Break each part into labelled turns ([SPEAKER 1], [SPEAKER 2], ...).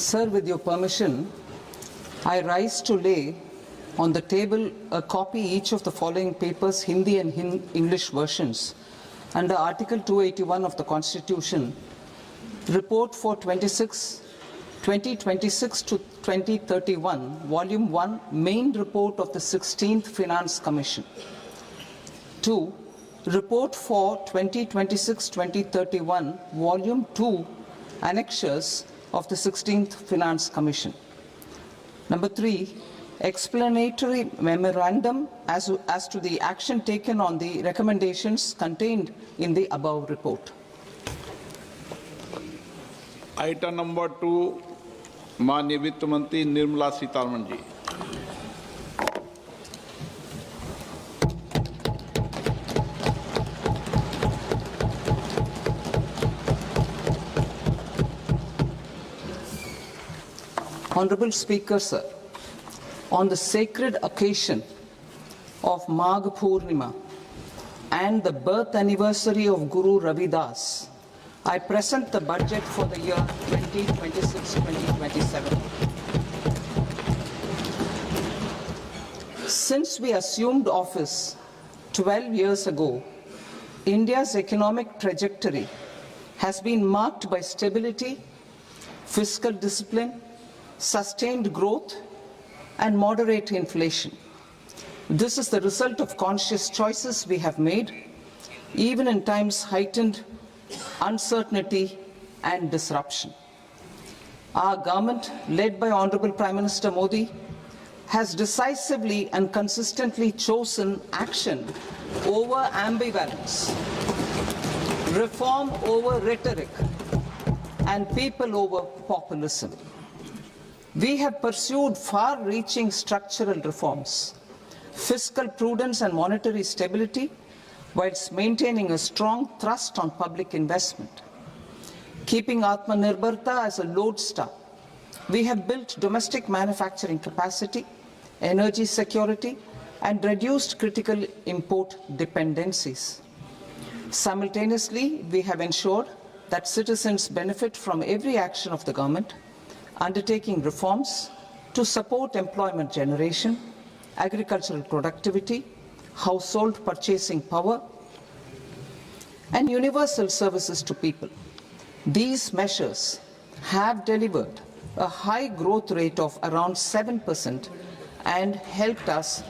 [SPEAKER 1] Sir, with your permission, I rise to lay on the table a copy each of the following papers, Hindi and English versions, under Article 281 of the Constitution, Report for 2026 to 2031, Volume 1, Main Report of the 16th Finance Commission. 2. Report for 2026-2031, Volume 2, Annexures of the 16th Finance Commission. Number 3, explanatory memorandum as to the action taken on the recommendations contained in the above report.
[SPEAKER 2] Item number 2, माननीय वित्त मंत्री Nirmala Sitharaman ji.
[SPEAKER 1] Honorable Speaker, sir, on the sacred occasion of Magh Purnima and the birth anniversary of Guru Ravidas, I present the budget for the year 2026-2027. Since we assumed office 12 years ago, India's economic trajectory has been marked by stability, fiscal discipline, sustained growth, and moderate inflation. This is the result of conscious choices we have made, even in times heightened uncertainty and disruption. Our government, led by Honorable Prime Minister Modi, has decisively and consistently chosen action over ambivalence, reform over rhetoric, and people over populism. We have pursued far-reaching structural reforms, fiscal prudence and monetary stability, whilst maintaining a strong thrust on public investment. Keeping Atmanirbharta as a lodestar, we have built domestic manufacturing capacity, energy security, and reduced critical import dependencies. Simultaneously, we have ensured that citizens benefit from every action of the government, undertaking reforms to support employment generation, agricultural productivity, household purchasing power, and universal services to people. These measures have delivered a high growth rate of around 7% and helped us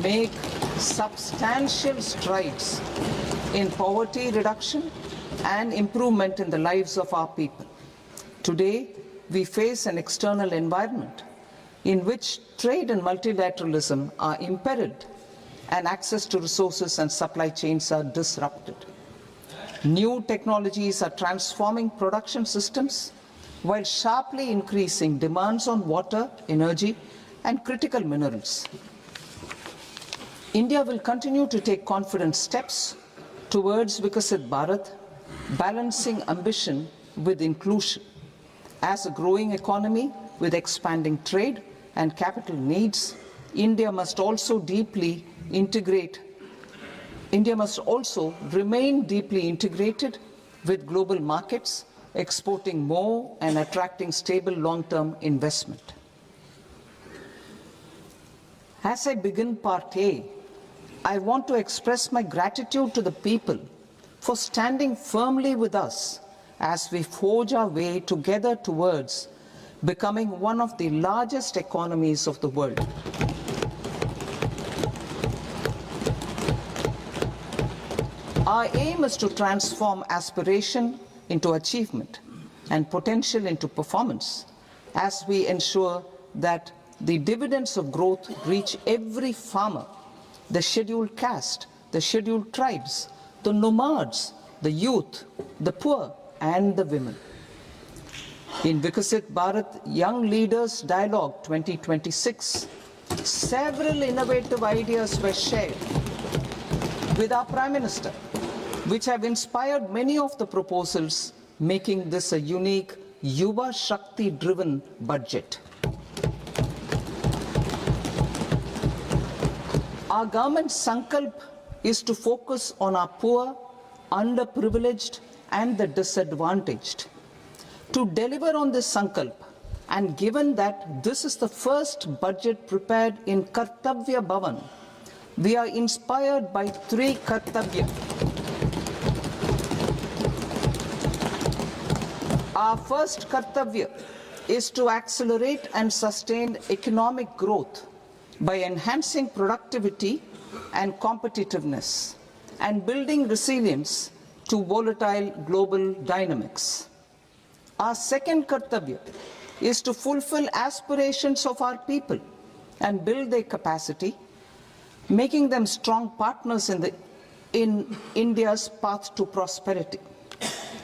[SPEAKER 1] make substantial strides in poverty reduction and improvement in the lives of our people. Today, we face an external environment in which trade and multilateralism are imperiled and access to resources and supply chains are disrupted. New technologies are transforming production systems while sharply increasing demands on water, energy, and critical minerals. India will continue to take confident steps towards Vikasit Bharat, balancing ambition with inclusion. As a growing economy with expanding trade and capital needs, India must also remain deeply integrated with global markets, exporting more and attracting stable long-term investment. As I begin Part A, I want to express my gratitude to the people for standing firmly with us as we forge our way together towards becoming one of the largest economies of the world. Our aim is to transform aspiration into achievement and potential into performance as we ensure that the dividends of growth reach every farmer, the scheduled caste, the scheduled tribes, the nomads, the youth, the poor, and the women. In Vikasit Bharat Young Leaders Dialogue 2026, several innovative ideas were shared with our Prime Minister, which have inspired many of the proposals, making this a unique Yuva Shakti-driven budget. Our government's sankalp is to focus on our poor, underprivileged, and the disadvantaged. To deliver on this sankalp, And given that this is the first budget prepared in Kartavya Bhavan, we are inspired by three Kartavya. Our first Kartavya is to accelerate and sustain economic growth by enhancing productivity and competitiveness and building resilience to volatile global dynamics. Our second Kartavya is to fulfill aspirations of our people and build their capacity, making them strong partners in India's path to prosperity.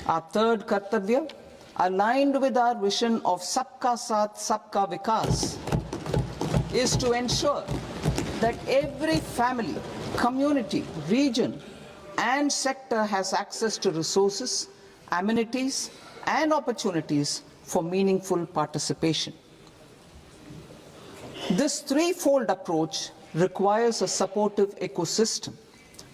[SPEAKER 1] Our third Kartavya, aligned with our vision of Sabka Saath, Sabka Vikas, is to ensure that every family, community, region, and sector has access to resources, amenities, and opportunities for meaningful participation. This threefold approach requires a supportive ecosystem.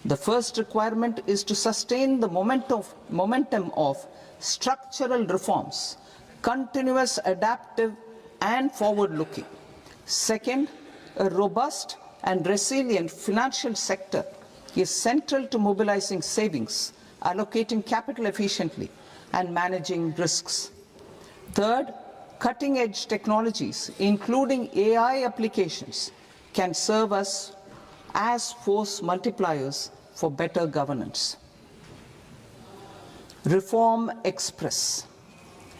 [SPEAKER 1] The first requirement is to sustain the momentum of structural reforms, continuous, adaptive, and forward-looking. Second, a robust and resilient financial sector is central to mobilizing savings, allocating capital efficiently, and managing risks. Third, cutting-edge technologies, including AI applications, can serve us as force multipliers for better governance. Reform Express.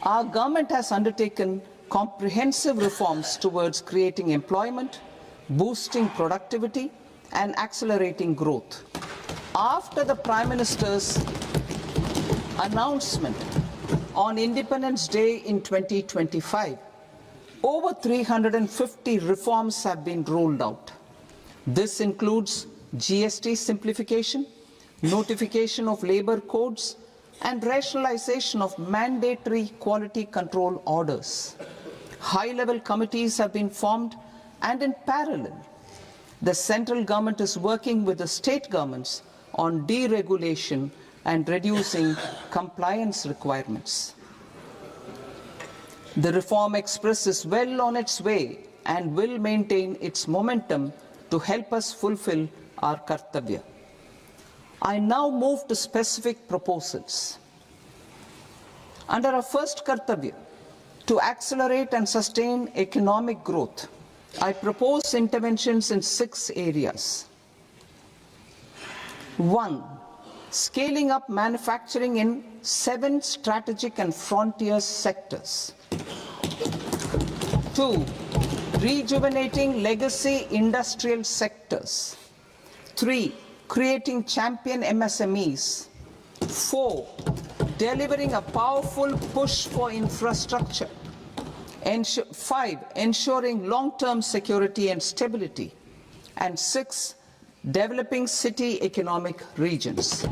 [SPEAKER 1] Our government has undertaken comprehensive reforms towards creating employment, boosting productivity, and accelerating growth. After the Prime Minister's announcement on Independence Day in 2025, over 350 reforms have been rolled out. This includes GST simplification, notification of labor codes, and rationalization of mandatory quality control orders. High-level committees have been formed, and in parallel, the central government is working with the state governments on deregulation and reducing compliance requirements. The Reform Express is well on its way and will maintain its momentum to help us fulfill our Kartavya. I now move to specific proposals. Under our first Kartavya, to accelerate and sustain economic growth, I propose interventions in 6 areas. 1. Scaling up manufacturing in 7 strategic and frontier sectors. 2. Rejuvenating legacy industrial sectors. 3. Creating champion MSMEs. 4. Delivering a powerful push for infrastructure. 5. Ensuring long-term security and stability. And 6. Developing city economic regions.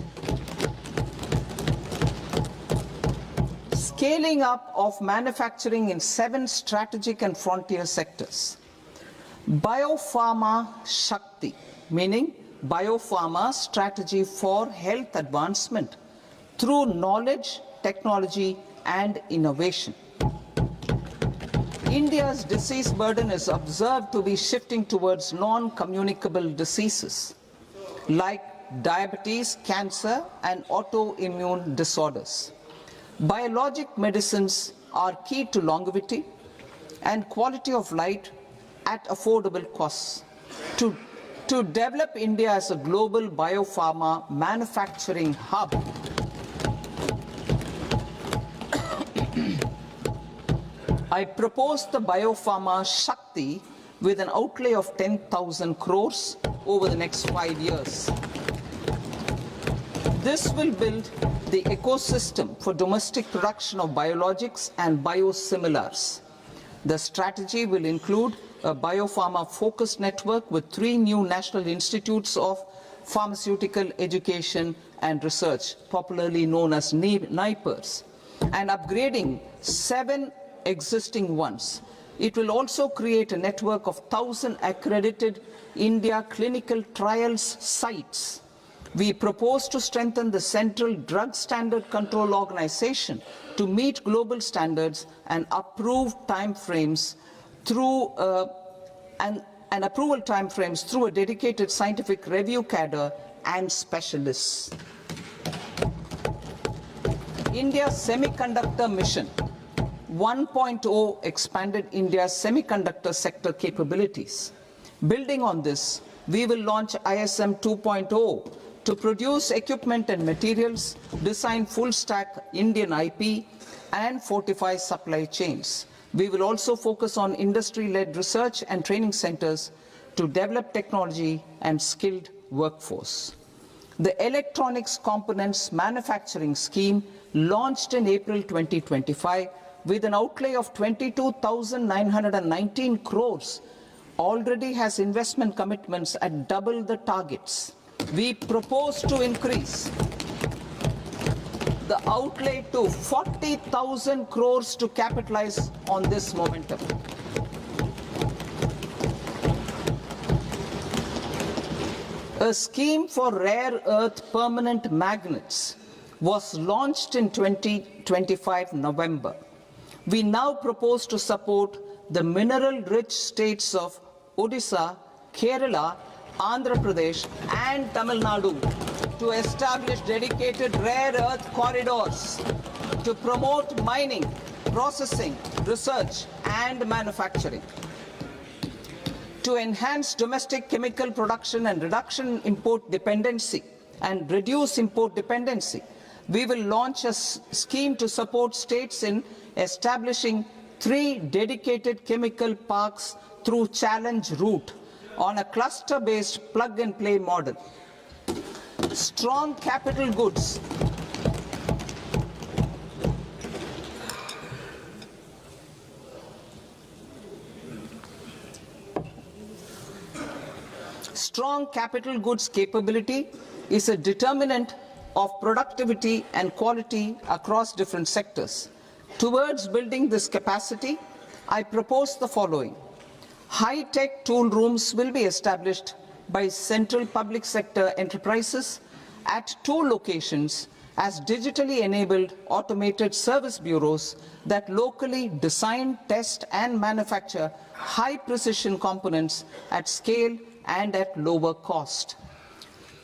[SPEAKER 1] Scaling up of manufacturing in 7 strategic and frontier sectors. Biopharma Shakti, meaning biopharma strategy for health advancement through knowledge, technology, and innovation. India's disease burden is observed to be shifting towards non-communicable diseases like diabetes, cancer, and autoimmune disorders. Biologic medicines are key to longevity and quality of life at affordable costs. To develop India as a global biopharma manufacturing hub, I propose the Biopharma Shakti with an outlay of 10,000 crores over the next 5 years. This will build the ecosystem for domestic production of biologics and biosimilars. The strategy will include a biopharma-focused network with 3 new national institutes of pharmaceutical education and research, popularly known as NIPERs, and upgrading 7 existing ones. It will also create a network of 1,000 accredited India clinical trials sites We propose to strengthen the Central Drug Standard Control Organization to meet global standards and approve timeframes through and approval timeframes through a dedicated scientific review cadre and specialists. India's Semiconductor Mission 1.0 expanded India's semiconductor sector capabilities. Building on this, we will launch ISM 2.0 to produce equipment and materials, design full-stack Indian IP, and fortify supply chains. We will also focus on industry-led research and training centers to develop technology and skilled workforce. The Electronics Components Manufacturing Scheme, launched in April 2025 with an outlay of 22,919 crores, already has investment commitments at double the targets. We propose to increase the outlay to 40,000 crores to capitalize on this momentum. A scheme for rare earth permanent magnets was launched in 2025 November. We now propose to support the mineral-rich states of Odisha, Kerala, Andhra Pradesh and Tamil Nadu to establish dedicated rare earth corridors to promote mining, processing, research and manufacturing. To enhance domestic chemical production and reduction import dependency and reduce import dependency, we will launch a scheme to support states in establishing 3 dedicated chemical parks through challenge route on a cluster-based plug-and-play model. Strong capital goods. Strong capital goods capability is a determinant of productivity and quality across different sectors. Towards building this capacity, I propose the following. High-tech tool rooms will be established by central public sector enterprises at 2 locations as digitally enabled automated service bureaus that locally design, test and manufacture high-precision components at scale and at lower cost.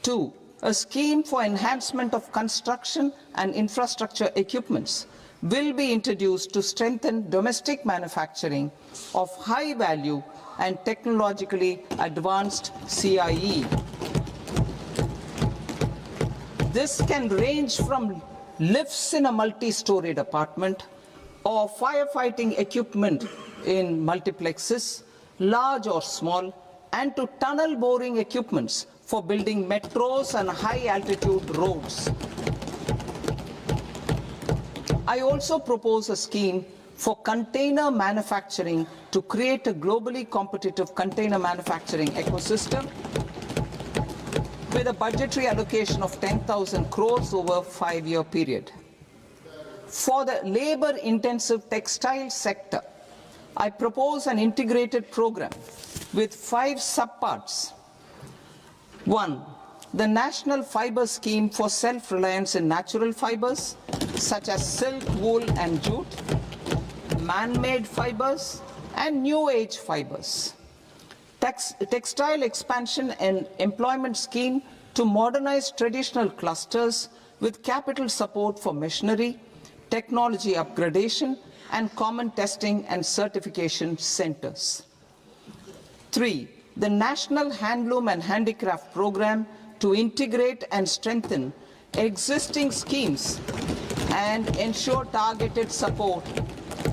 [SPEAKER 1] 2. A scheme for enhancement of construction and infrastructure equipments will be introduced to strengthen domestic manufacturing of high value and technologically advanced CIE. This can range from lifts in a multi-storied apartment or firefighting equipment in multiplexes, large or small, and to tunnel boring equipments for building metros and high-altitude roads. I also propose a scheme for container manufacturing to create a globally competitive container manufacturing ecosystem with a budgetary allocation of 10,000 crores over a 5-year period. For the labor-intensive textile sector, I propose an integrated program with 5 subparts. 1. The National Fiber Scheme for self-reliance in natural fibers, such as silk, wool and jute, man-made fibers and new-age fibers. Textile expansion and employment scheme to modernize traditional clusters with capital support for machinery, technology upgradation and common testing and certification centers. 3. The National Handloom and Handicraft Program to integrate and strengthen existing schemes and ensure targeted support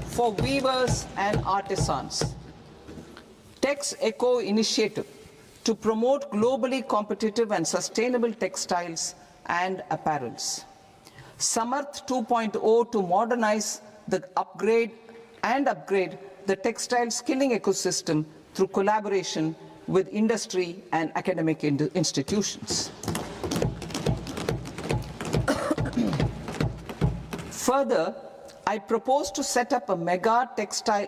[SPEAKER 1] for weavers and artisans. Tex Eco Initiative to promote globally competitive and sustainable textiles and apparels. Samarth 2.0 to modernize the upgrade the textile skilling ecosystem through collaboration with industry and academic institutions. Further, I propose to set up mega textile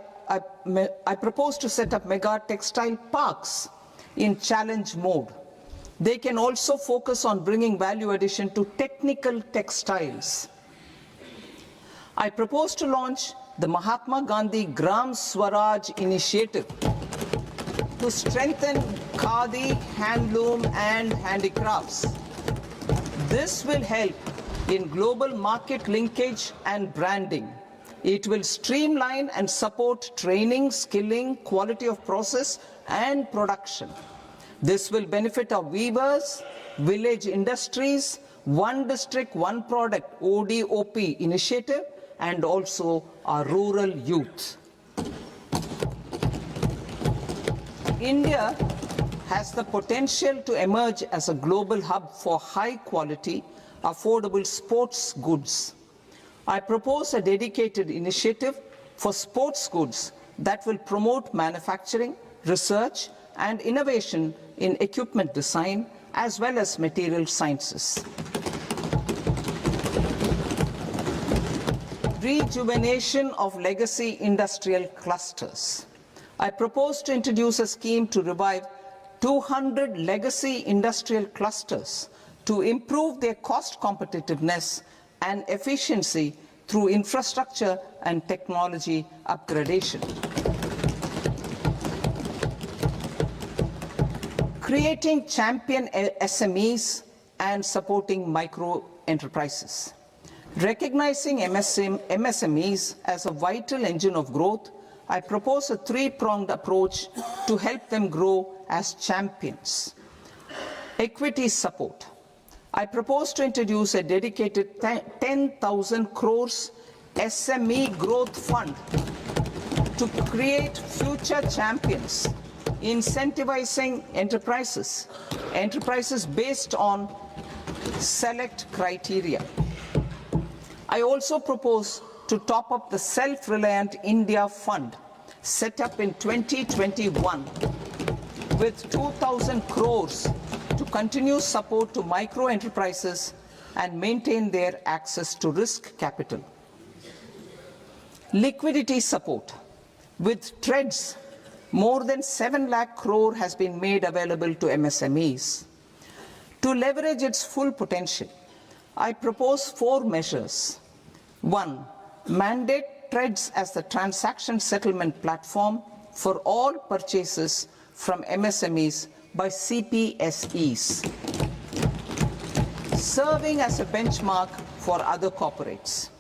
[SPEAKER 1] parks in challenge mode They can also focus on bringing value addition to technical textiles. I propose to launch the Mahatma Gandhi Gram Swaraj initiative to strengthen khadi, handloom and handicrafts. This will help in global market linkage and branding. It will streamline and support training, skilling, quality of process and production. This will benefit our weavers, village industries, one district, one product ODOP initiative, and also our rural youth. India has the potential to emerge as a global hub for high quality, affordable sports goods. I propose a dedicated initiative for sports goods that will promote manufacturing, research, and innovation in equipment design as well as material sciences. Rejuvenation of legacy industrial clusters. I propose to introduce a scheme to revive 200 legacy industrial clusters to improve their cost competitiveness and efficiency through infrastructure and technology upgradation. Creating champion SMEs and supporting micro enterprises. Recognizing MSMEs as a vital engine of growth, I propose a three-pronged approach to help them grow as champions. Equity support. I propose to introduce a dedicated 10,000 crores SME growth fund to create future champions, incentivizing enterprises based on select criteria. I also propose to top up the Self-Reliant India Fund set up in 2021 with 2,000 crores to continue support to micro enterprises and maintain their access to risk capital. Liquidity support. With TREDS, more than 7 lakh crore has been made available to MSMEs. To leverage its full potential, I propose 4 measures. 1. Mandate TREDS as the transaction settlement platform for all purchases from MSMEs by CPSEs, serving as a benchmark for other corporates.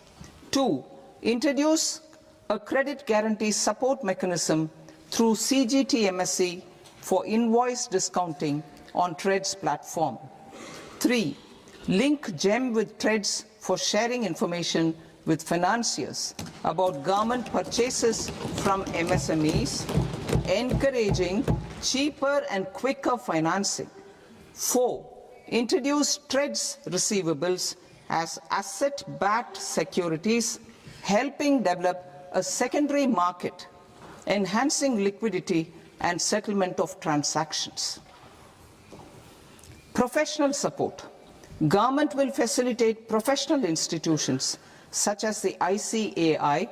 [SPEAKER 1] 2. Introduce a credit guarantee support mechanism through CGTMSE for invoice discounting on TREDS platform. 3. Link GEM with TREDS for sharing information with financiers about government purchases from MSMEs, encouraging cheaper and quicker financing. 4. Introduce TREDS receivables as asset-backed securities, helping develop a secondary market, enhancing liquidity and settlement of transactions. Professional support. Government will facilitate professional institutions such as the ICAI,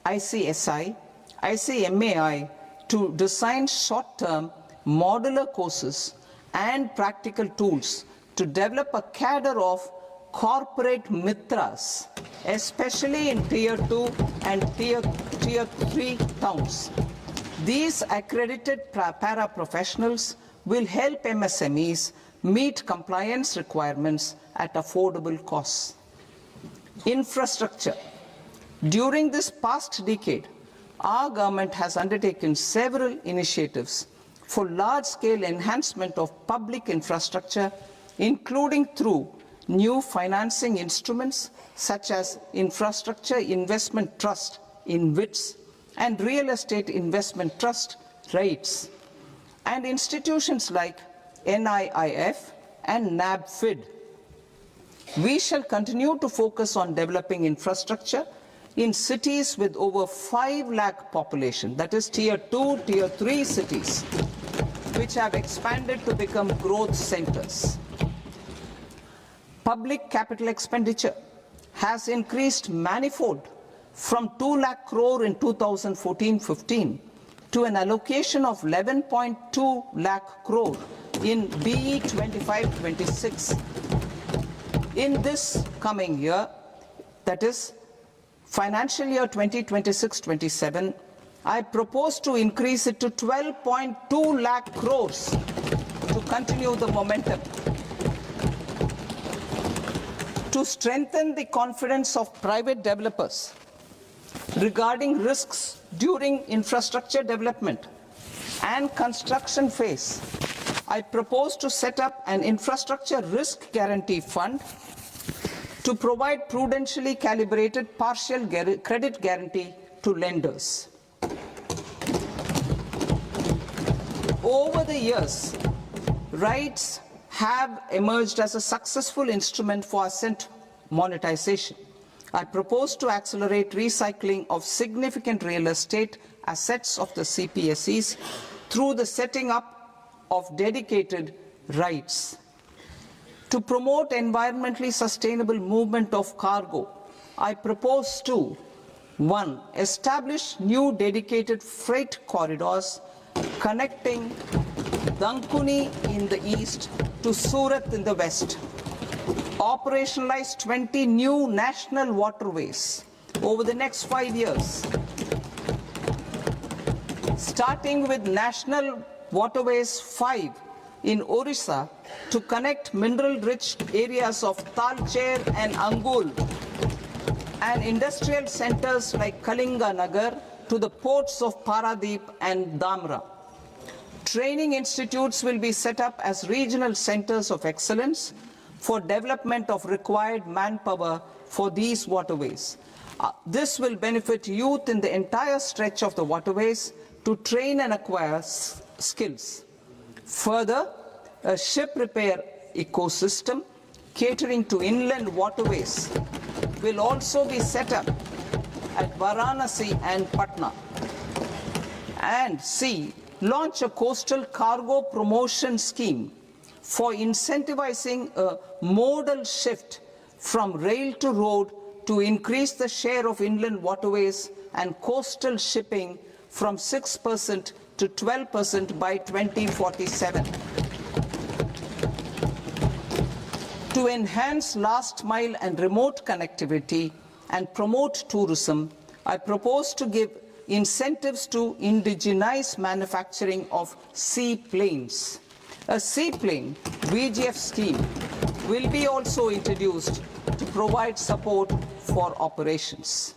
[SPEAKER 1] ICSI, ICMAI to design short-term modular courses and practical tools to develop a cadre of corporate mitras, especially in Tier 2 and Tier 3 towns. These accredited para-professionals will help MSMEs meet compliance requirements at affordable costs. Infrastructure. During this past decade, our government has undertaken several initiatives for large-scale enhancement of public infrastructure, including through new financing instruments such as Infrastructure Investment Trust (InvITs) and Real Estate Investment Trust (REITs), and institutions like NIIF and NABFID. We shall continue to focus on developing infrastructure in cities with over 5 lakh population, that is Tier 2, Tier 3 cities, which have expanded to become growth centers. Public capital expenditure has increased manifold from 2 lakh crore in 2014-15 to an allocation of 11.2 lakh crore in BE 25-26. In this coming year, that is financial year 2026-27, I propose to increase it to 12.2 lakh crores to continue the momentum. To strengthen the confidence of private developers regarding risks during infrastructure development and construction phase, I propose to set up an infrastructure risk guarantee fund to provide prudentially calibrated partial credit guarantee to lenders. Over the years, RITES have emerged as a successful instrument for asset monetization. I propose to accelerate recycling of significant real estate assets of the CPSEs through the setting up of dedicated RITES. To promote environmentally sustainable movement of cargo, I propose to 1. Establish new dedicated freight corridors connecting Dankuni in the east to Surat in the west. Operationalize 20 new national waterways over the next 5 years. Starting with National Waterways 5 in Orissa to connect mineral-rich areas of Talcher and Angul and industrial centers like Kalinga Nagar to the ports of Paradeep and Dhamra. Training institutes will be set up as regional centers of excellence for development of required manpower for these waterways. This will benefit youth in the entire stretch of the waterways to train and acquire skills. Further, a ship repair ecosystem catering to inland waterways will also be set up at Varanasi and Patna. And C, launch a coastal cargo promotion scheme for incentivizing a modal shift from rail to road to increase the share of inland waterways and coastal shipping from 6% to 12% by 2047. To enhance last mile and remote connectivity and promote tourism, I propose to give incentives to indigenize manufacturing of seaplanes. A seaplane VGF scheme will be also introduced to provide support for operations.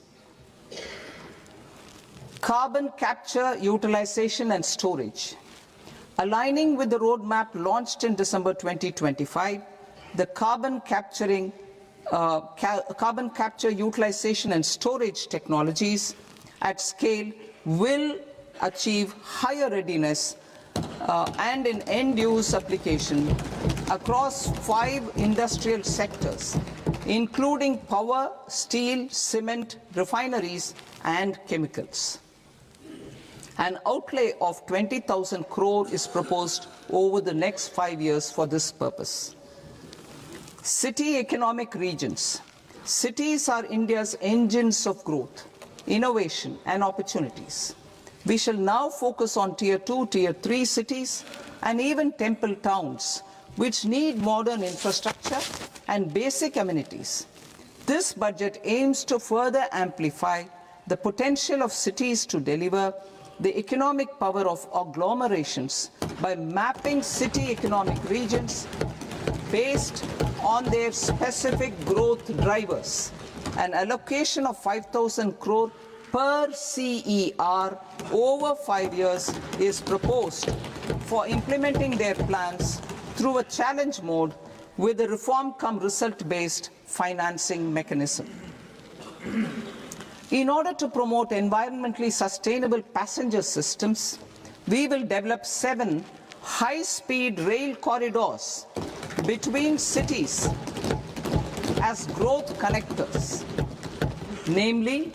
[SPEAKER 1] Carbon capture, utilization and storage. Aligning with the roadmap launched in December 2025, the carbon capture, utilization and storage technologies at scale will achieve higher readiness and in end-use application across 5 industrial sectors, including power, steel, cement, refineries, and chemicals. An outlay of 20,000 crore is proposed over the next 5 years for this purpose. City economic regions. Cities are India's engines of growth, innovation, and opportunities. We shall now focus on Tier 2, Tier 3 cities, and even temple towns, which need modern infrastructure and basic amenities. This budget aims to further amplify the potential of cities to deliver the economic power of agglomerations by mapping city economic regions based on their specific growth drivers. An allocation of 5,000 crore per CER over 5 years is proposed for implementing their plans through a challenge mode with a reform-cum-result-based financing mechanism. In order to promote environmentally sustainable passenger systems, we will develop 7 high-speed rail corridors between cities as growth connectors, namely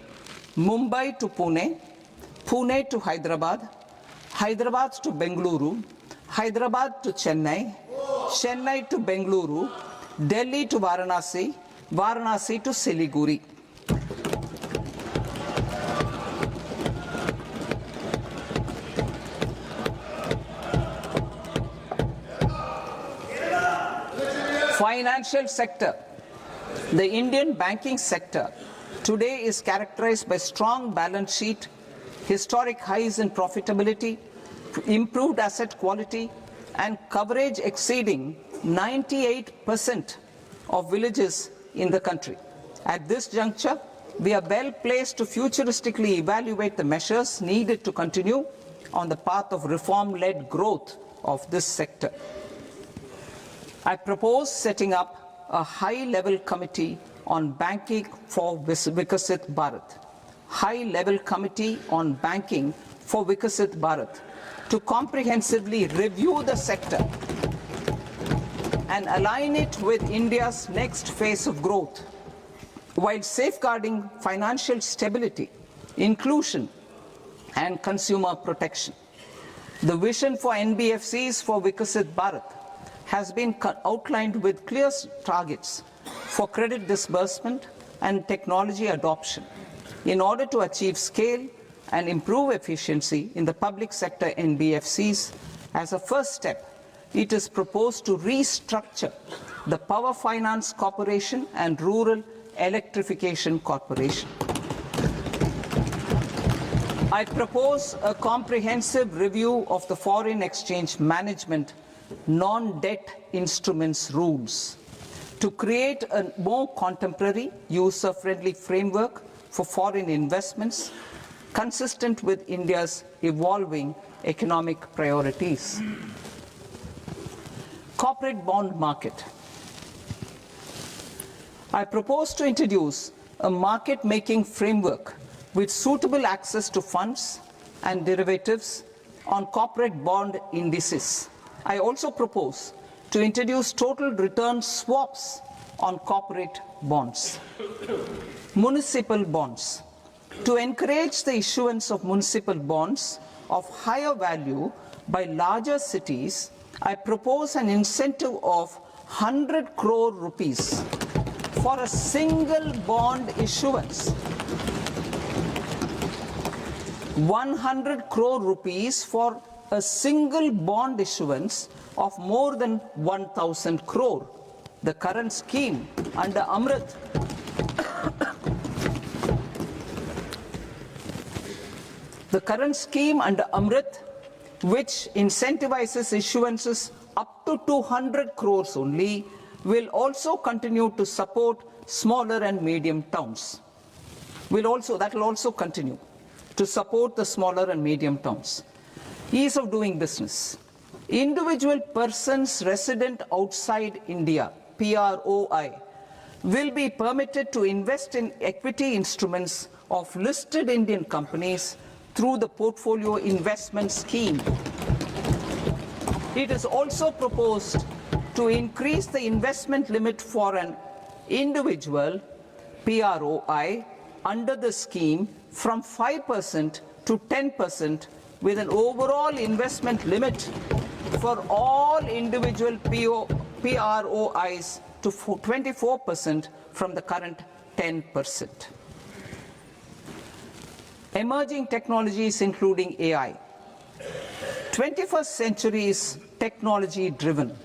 [SPEAKER 1] Mumbai to Pune, Pune to Hyderabad, Hyderabad to Bengaluru, Hyderabad to Chennai, Chennai to Bengaluru, Delhi to Varanasi, Varanasi to Siliguri. Financial sector. The Indian banking sector today is characterized by strong balance sheet, historic highs in profitability, improved asset quality, and coverage exceeding 98% of villages in the country. At this juncture, we are well placed to futuristically evaluate the measures needed to continue on the path of reform-led growth of this sector. I propose setting up a high-level committee on banking for Vikasit Bharat. High-level committee on banking for Vikasit Bharat to comprehensively review the sector and align it with India's next phase of growth, while safeguarding financial stability, inclusion, and consumer protection. The vision for NBFCs for Vikasit Bharat has been outlined with clear targets for credit disbursement and technology adoption in order to achieve scale and improve efficiency in the public sector NBFCs. As a first step, it is proposed to restructure the Power Finance Corporation and Rural Electrification Corporation. I propose a comprehensive review of the foreign exchange management non-debt instruments rules to create a more contemporary, user-friendly framework for foreign investments consistent with India's evolving economic priorities. Corporate bond market. I propose to introduce a market-making framework with suitable access to funds and derivatives on corporate bond indices. I also propose to introduce total return swaps on corporate bonds. Municipal bonds. To encourage the issuance of municipal bonds of higher value by larger cities, I propose an incentive of 100 crore rupees for a single bond issuance. 100 crore rupees for a single bond issuance of more than 1,000 crore. The current scheme under Amrit which incentivizes issuances up to 200 crores only, will also continue to support smaller and medium towns. That will also continue to support the smaller and medium towns. Ease of doing business. Individual persons resident outside India, PROI, will be permitted to invest in equity instruments of listed Indian companies through the portfolio investment scheme. It is also proposed to increase the investment limit for an individual PROI under the scheme from 5% to 10%, with an overall investment limit for all individual PROIs to 24% from the current 10%. Emerging technologies including AI. 21st century is technology driven.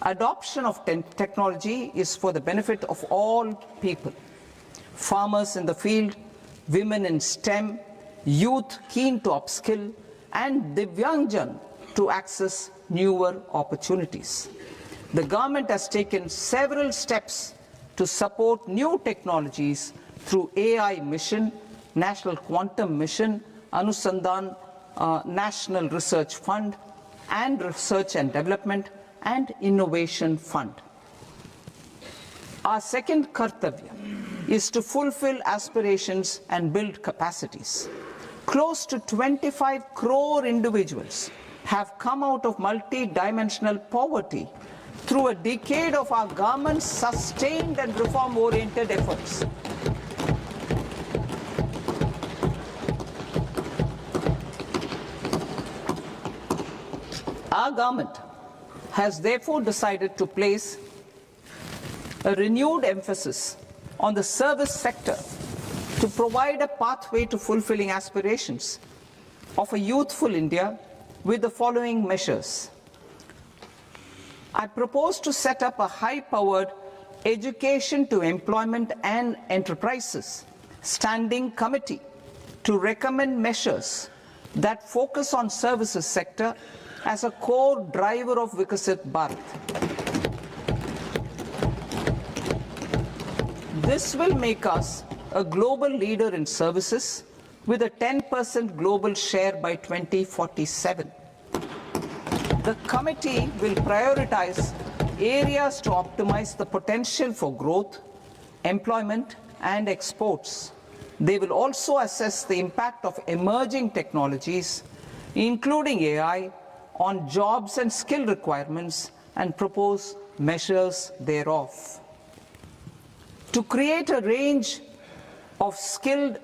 [SPEAKER 1] Adoption of technology is for the benefit of all people. Farmers in the field, women in STEM, youth keen to upskill, and Divyangjan to access newer opportunities. The government has taken several steps to support new technologies through AI Mission, National Quantum Mission, Anusandhan National Research Fund, and Research and Development and Innovation Fund. Our second kartavya is to fulfill aspirations and build capacities. Close to 25 crore individuals have come out of multi-dimensional poverty through a decade of our government's sustained and reform-oriented efforts. Our government has therefore decided to place a renewed emphasis on the service sector to provide a pathway to fulfilling aspirations of a youthful India with the following measures. I propose to set up a high-powered Education to Employment and Enterprises Standing Committee to recommend measures that focus on services sector as a core driver of Vikasit Bharat. This will make us a global leader in services with a 10% global share by 2047. The committee will prioritize areas to optimize the potential for growth, employment, and exports. They will also assess the impact of emerging technologies, including AI, on jobs and skill requirements and propose measures thereof. To create a range of skilled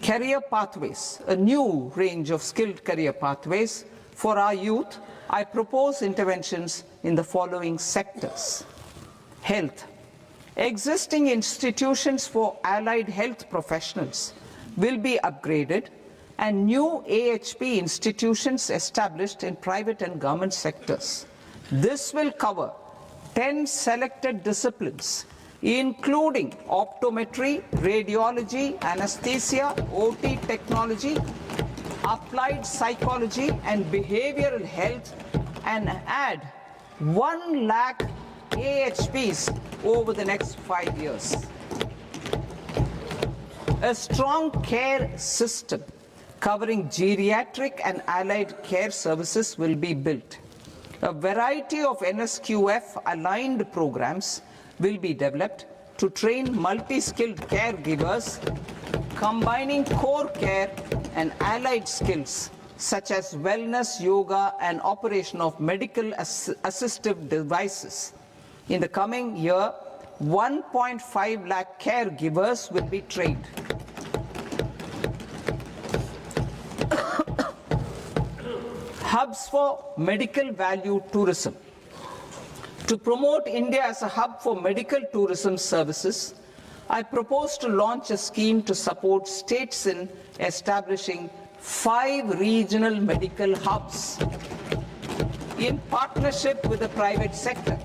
[SPEAKER 1] career pathways, a new range of skilled career pathways for our youth, I propose interventions in the following sectors. Health. Existing institutions for allied health professionals will be upgraded and new AHP institutions established in private and government sectors. This will cover 10 selected disciplines, including optometry, radiology, anesthesia, OT technology, applied psychology and behavioral health, and add 1 lakh AHPs over the next 5 years. A strong care system covering geriatric and allied care services will be built. A variety of NSQF-aligned programs will be developed to train multi-skilled caregivers, combining core care and allied skills such as wellness, yoga, and operation of medical assistive devices. In the coming year, 1.5 lakh caregivers will be trained. Hubs for medical value tourism. To promote India as a hub for medical tourism services, I propose to launch a scheme to support states in establishing 5 regional medical hubs in partnership with the private sector.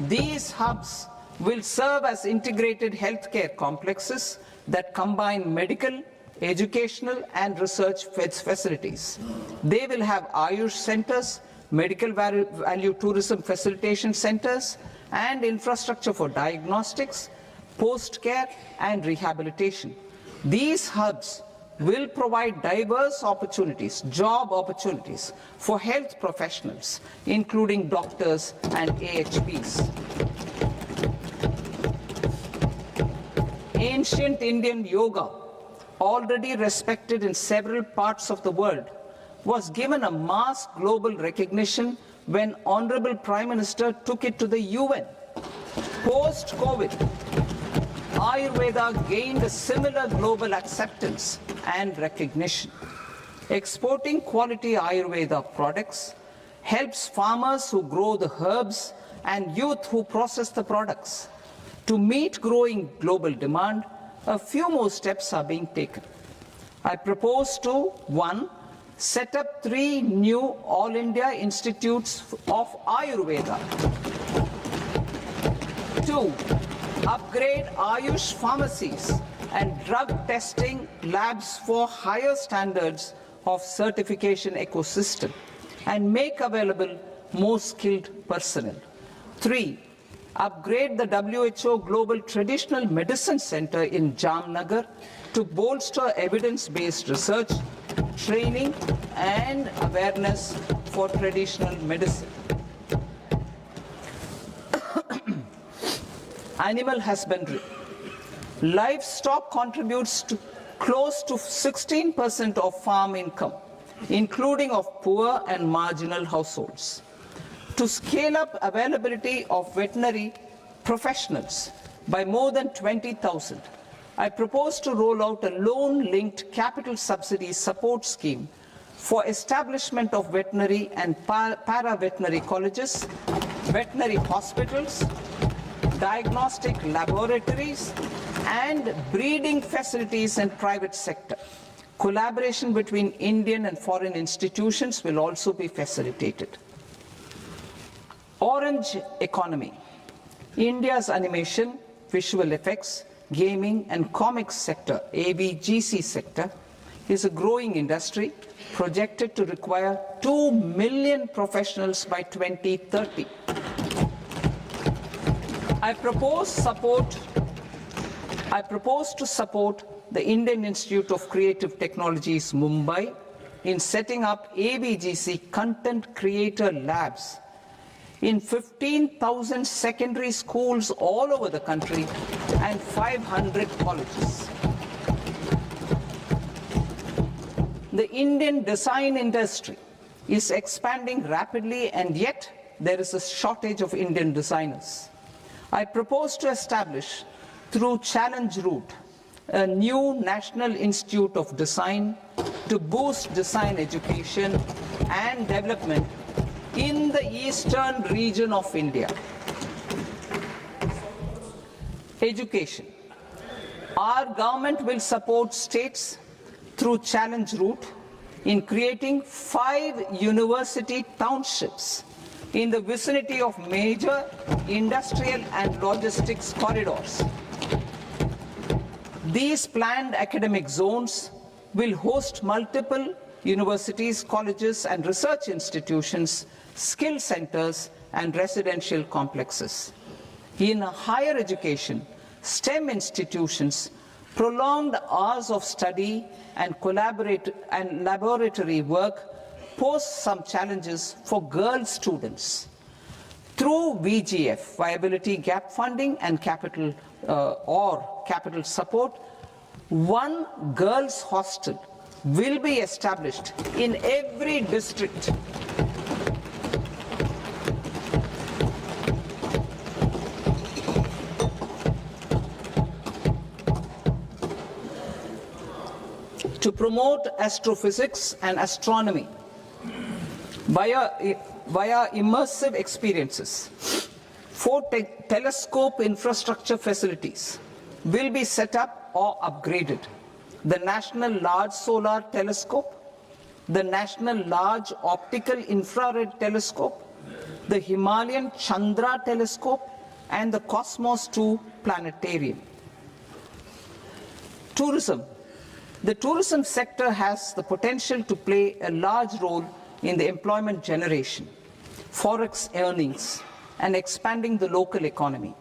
[SPEAKER 1] These hubs will serve as integrated healthcare complexes that combine medical, educational, and research facilities. They will have Ayush centers, medical value tourism facilitation centers, and infrastructure for diagnostics, post-care, and rehabilitation. These hubs will provide diverse opportunities, job opportunities for health professionals, including doctors and AHPs. Ancient Indian yoga, already respected in several parts of the world, was given a mass global recognition when Honorable Prime Minister took it to the UN. Post-COVID, Ayurveda gained a similar global acceptance and recognition. Exporting quality Ayurveda products helps farmers who grow the herbs and youth who process the products. To meet growing global demand, a few more steps are being taken. I propose to 1. Set up 3 new All India Institutes of Ayurveda. 2. Upgrade Ayush pharmacies and drug testing labs for higher standards of certification ecosystem and make available more skilled personnel. 3. Upgrade the WHO Global Traditional Medicine Center in Jamnagar to bolster evidence-based research, training, and awareness for traditional medicine. Animal husbandry. Livestock contributes to close to 16% of farm income, including of poor and marginal households. To scale up availability of veterinary professionals by more than 20,000, I propose to roll out a loan-linked capital subsidy support scheme for establishment of veterinary and para-veterinary colleges, veterinary hospitals, diagnostic laboratories, and breeding facilities in private sector. Collaboration between Indian and foreign institutions will also be facilitated. Orange economy. India's animation, visual effects, gaming and comics sector, ABGC sector, is a growing industry projected to require 2 million professionals by 2030. I propose to support the Indian Institute of Creative Technologies, Mumbai, in setting up ABGC content creator labs in 15,000 secondary schools all over the country and 500 colleges. The Indian design industry is expanding rapidly, and yet there is a shortage of Indian designers. I propose to establish, through Challenge Route, a new National Institute of Design to boost design education and development in the eastern region of India. Education. Our government will support states through Challenge Route in creating 5 university townships in the vicinity of major industrial and logistics corridors. These planned academic zones will host multiple universities, colleges and research institutions, skill centers and residential complexes. In higher education, STEM institutions, prolonged hours of study and laboratory work pose some challenges for girl students. Through VGF, Viability Gap Funding and capital support, one girls' hostel will be established in every district. To promote astrophysics and astronomy via immersive experiences, 4 telescope infrastructure facilities will be set up or upgraded. The National Large Solar Telescope, the National Large Optical Infrared Telescope, the Himalayan Chandra Telescope, and the Cosmos 2 Planetarium. Tourism. The tourism sector has the potential to play a large role in the employment generation, forex earnings, and expanding the local economy.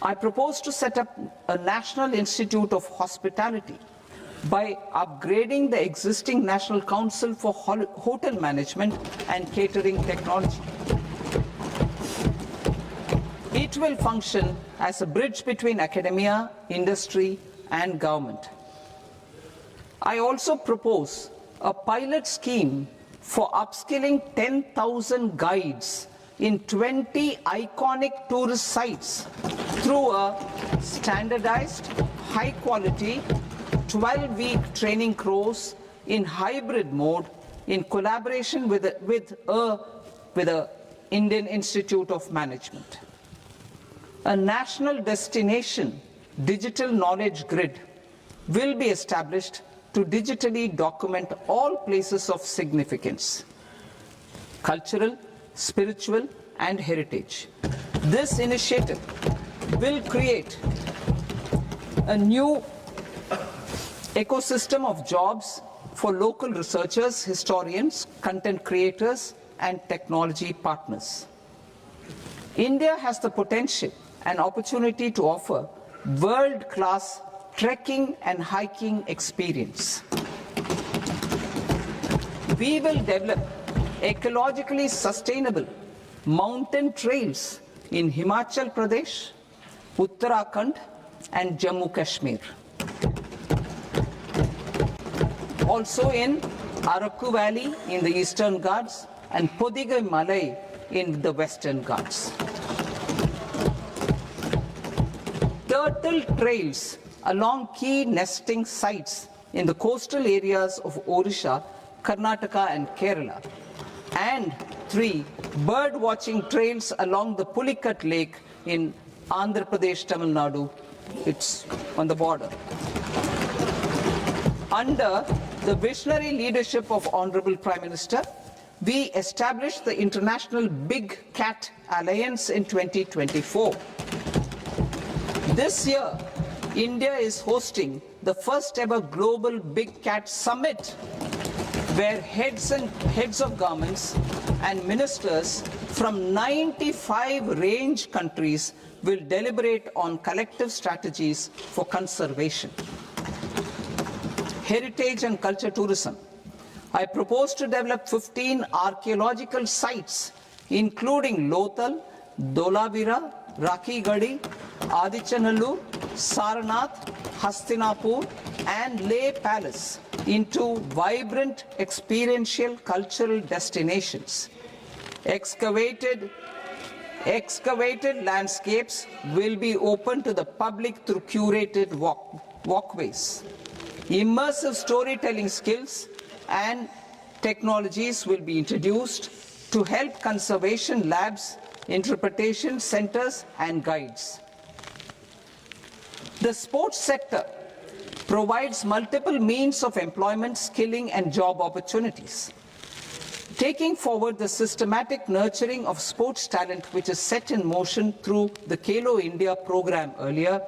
[SPEAKER 1] I propose to set up a National Institute of Hospitality by upgrading the existing National Council for Hotel Management and Catering Technology. It will function as a bridge between academia, industry, and government. I also propose a pilot scheme for upskilling 10,000 guides in 20 iconic tourist sites through a standardized, high-quality, 12-week training course in hybrid mode in collaboration with the Indian Institute of Management. A national destination digital knowledge grid will be established to digitally document all places of significance, cultural, spiritual, and heritage. This initiative will create a new ecosystem of jobs for local researchers, historians, content creators, and technology partners. India has the potential and opportunity to offer world-class trekking and hiking experience. We will develop ecologically sustainable mountain trails in Himachal Pradesh, Uttarakhand, and Jammu Kashmir. Also in Araku Valley in the Eastern Ghats and Podigai Malai in the Western Ghats. Turtle trails along key nesting sites in the coastal areas of Odisha, Karnataka and Kerala. And 3 bird watching trails along the Pulikat Lake in Andhra Pradesh, Tamil Nadu. It's on the border. Under the visionary leadership of Honorable Prime Minister, we established the International Big Cat Alliance in 2024. This year, India is hosting the first ever Global Big Cat Summit, where heads of governments and ministers from 95 range countries will deliberate on collective strategies for conservation. Heritage and culture tourism. I propose to develop 15 archaeological sites, including Lothal, Dholavira, Rakhigarhi, Adichanallur, Sarnath, Hastinapur, and Leh Palace into vibrant experiential cultural destinations. Excavated landscapes will be open to the public through curated walkways. Immersive storytelling skills and technologies will be introduced to help conservation labs, interpretation centers, and guides. The sports sector provides multiple means of employment, skilling, and job opportunities. Taking forward the systematic nurturing of sports talent, which is set in motion through the Khelo India program earlier,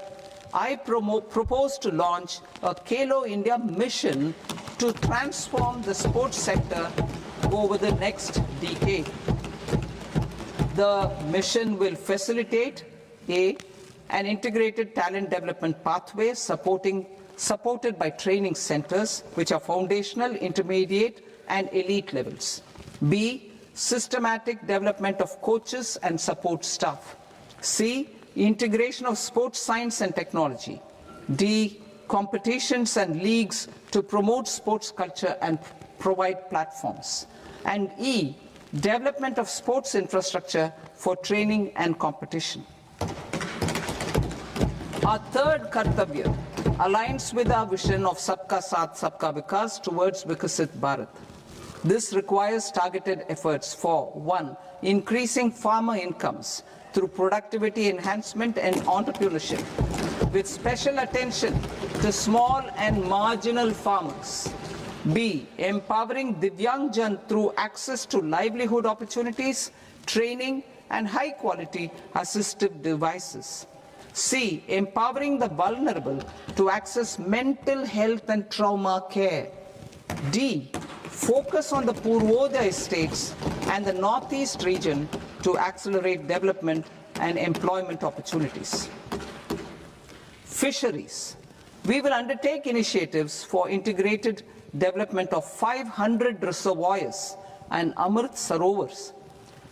[SPEAKER 1] I propose to launch a Khelo India mission to transform the sports sector over the next decade. The mission will facilitate an integrated talent development pathway supported by training centers, which are foundational, intermediate, and elite levels. B, systematic development of coaches and support staff. C, integration of sports science and technology. D, competitions and leagues to promote sports culture and provide platforms. And E, development of sports infrastructure for training and competition. Our third Kartavya aligns with our vision of Sabka Saath, Sabka Vikas towards Vikasit Bharat. This requires targeted efforts for 1. Increasing farmer incomes through productivity enhancement and entrepreneurship, with special attention to small and marginal farmers. B. Empowering Divyangjan through access to livelihood opportunities, training, and high-quality assistive devices. C. Empowering the vulnerable to access mental health and trauma care. D. Focus on the Purvodaya states and the Northeast region to accelerate development and employment opportunities. Fisheries. We will undertake initiatives for integrated development of 500 reservoirs and Amrit Sarovars.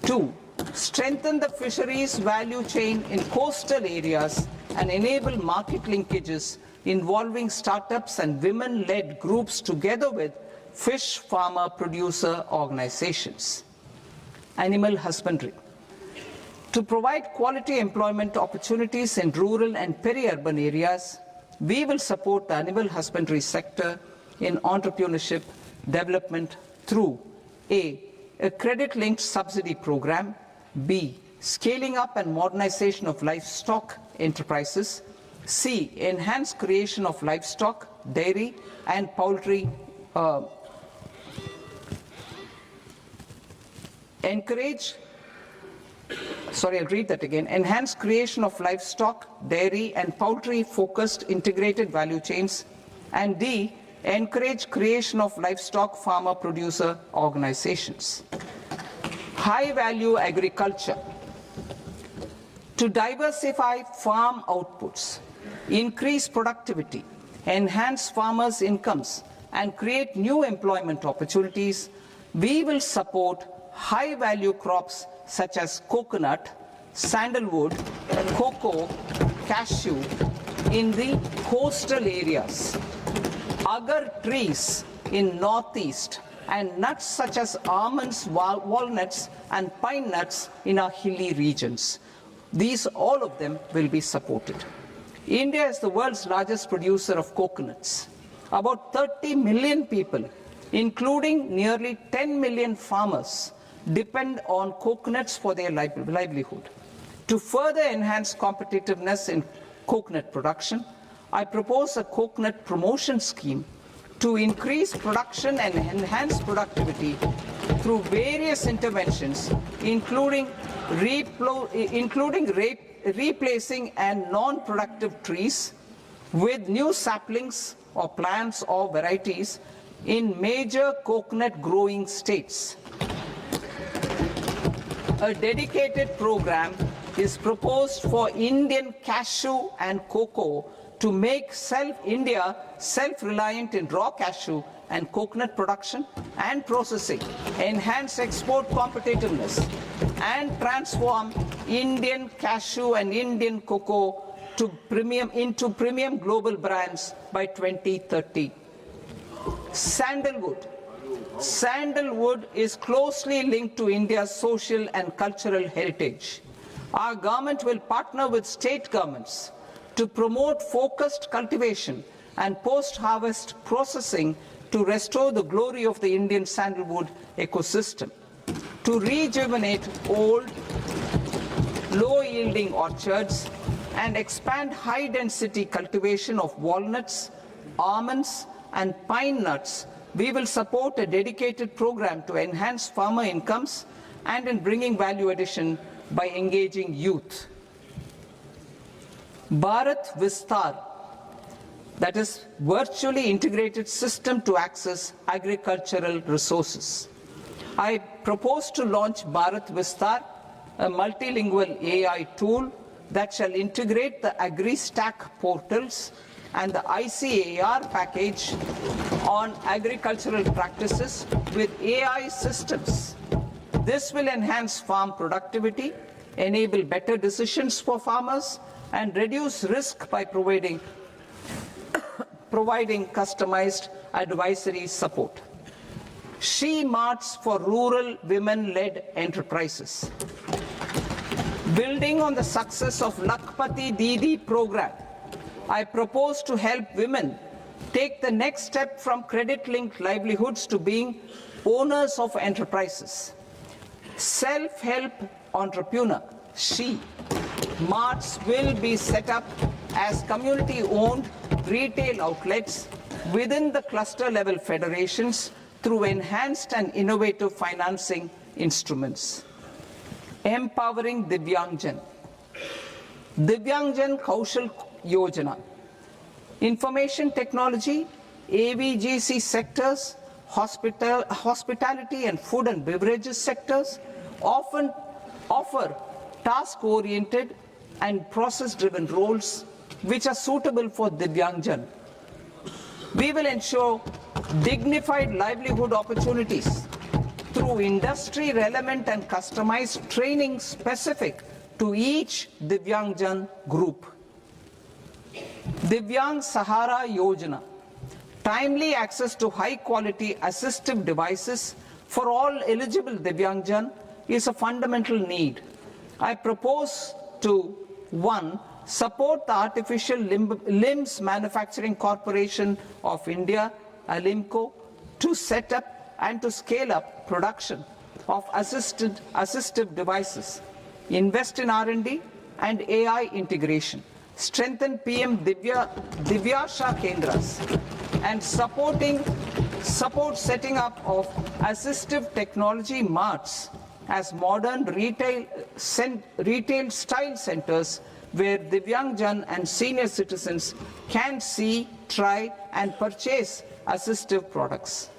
[SPEAKER 1] 2. Strengthen the fisheries value chain in coastal areas and enable market linkages involving startups and women-led groups together with fish farmer producer organizations. Animal husbandry. To provide quality employment opportunities in rural and peri-urban areas, we will support the animal husbandry sector in entrepreneurship development through A. A credit-linked subsidy program. B. Scaling up and modernization of livestock enterprises. C. Enhanced creation of livestock, dairy, and poultry. Enhanced creation of livestock, dairy, and poultry-focused integrated value chains. And D. Encourage creation of livestock farmer-producer organizations. High-value agriculture. To diversify farm outputs, increase productivity, enhance farmers' incomes, and create new employment opportunities, we will support high-value crops such as coconut, sandalwood, cocoa, cashew in the coastal areas, agar trees in northeast, and nuts such as almonds, walnuts, and pine nuts in our hilly regions. All of them will be supported. India is the world's largest producer of coconuts. About 30 million people, including nearly 10 million farmers, depend on coconuts for their livelihood. To further enhance competitiveness in coconut production, I propose a coconut promotion scheme to increase production and enhance productivity through various interventions, including replacing and non-productive trees with new saplings or plants or varieties in major coconut growing states. A dedicated program is proposed for Indian cashew and cocoa to make India self-reliant in raw cashew and coconut production and processing, enhance export competitiveness, and transform Indian cashew and Indian cocoa into premium global brands by 2030. Sandalwood. Sandalwood is closely linked to India's social and cultural heritage. Our government will partner with state governments to promote focused cultivation and post-harvest processing to restore the glory of the Indian sandalwood ecosystem, to rejuvenate old, low-yielding orchards, and expand high-density cultivation of walnuts, almonds, and pine nuts. We will support a dedicated program to enhance farmer incomes and in bringing value addition by engaging youth. Bharat Vistar, that is virtually integrated system to access agricultural resources. I propose to launch Bharat Vistar, a multilingual AI tool that shall integrate the AgriStack portals and the ICAR package on agricultural practices with AI systems. This will enhance farm productivity, enable better decisions for farmers, and reduce risk by providing customized advisory support. She Marts for rural women-led enterprises. Building on the success of Lakpati Didi program, I propose to help women take the next step from credit-linked livelihoods to being owners of enterprises. Self-help entrepreneur, She Marts will be set up as community-owned retail outlets within the cluster-level federations through enhanced and innovative financing instruments. Empowering Divyangjan. Divyangjan Kaushal Yojana. Information technology, AVGC sectors, hospitality and food and beverages sectors often offer task-oriented and process-driven roles which are suitable for Divyangjan. We will ensure dignified livelihood opportunities through industry-relevant and customized training specific to each Divyangjan group. Divyang Sahara Yojana. Timely access to high-quality assistive devices for all eligible Divyangjan is a fundamental need. I propose to 1. Support the Artificial Limbs Manufacturing Corporation of India, Alimco, to set up and to scale up production of assistive devices, invest in R&D and AI integration, strengthen PM Divyasha Kendras, and support setting up of assistive technology marts as modern retail style centers where Divyangjan and senior citizens can see, try and purchase assistive products.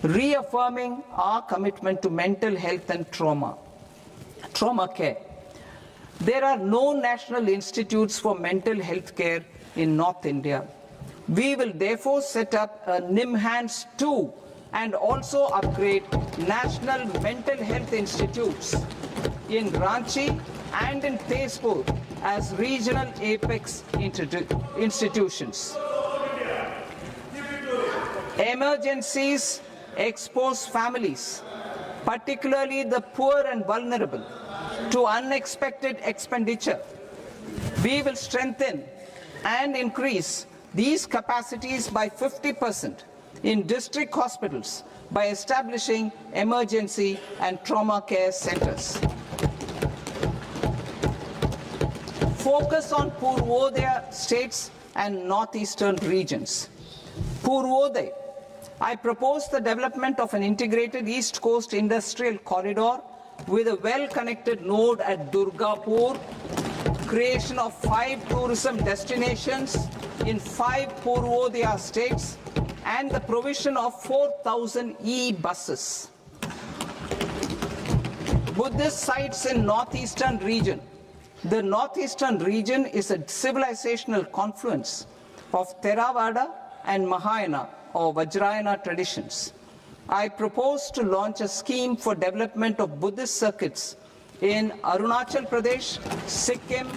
[SPEAKER 1] Reaffirming our commitment to mental health and trauma care. There are no national institutes for mental health care in North India. We will therefore set up a NIMHANS 2 and also upgrade national mental health institutes in Ranchi and in Tezpur as regional apex institutions. Emergencies expose families, particularly the poor and vulnerable, to unexpected expenditure. We will strengthen and increase these capacities by 50% in district hospitals by establishing emergency and trauma care centers. Focus on Purvodaya states and northeastern regions. Purvodaya, I propose the development of an integrated East Coast industrial corridor with a well-connected node at Durgapur, creation of 5 tourism destinations in 5 Purvodaya states, and the provision of 4,000 e-buses. Buddhist sites in northeastern region. The northeastern region is a civilizational confluence of Theravada and Mahayana or Vajrayana traditions. I propose to launch a scheme for development of Buddhist circuits in Arunachal Pradesh, Sikkim,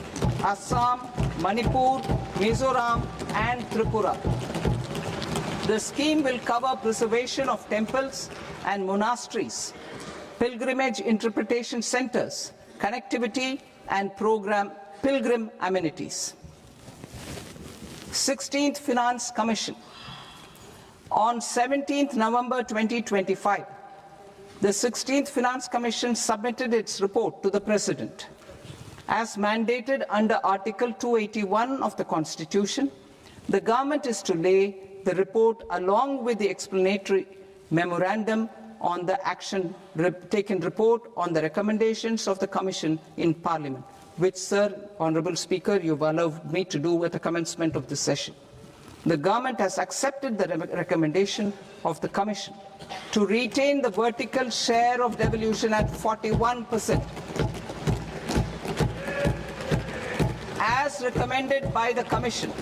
[SPEAKER 1] Assam, Manipur, Mizoram, and Tripura. The scheme will cover preservation of temples and monasteries, pilgrimage interpretation centers, connectivity, and pilgrim amenities. 16th Finance Commission. On 17th November 2025, the 16th Finance Commission submitted its report to the President. As mandated under Article 281 of the Constitution, the government is to lay the report along with the explanatory memorandum on the action taken report on the recommendations of the Commission in Parliament, which, Sir, Honourable Speaker, you've allowed me to do at the commencement of this session. The government has accepted the recommendation of the Commission to retain the vertical share of devolution at 41%. As recommended by the Commission,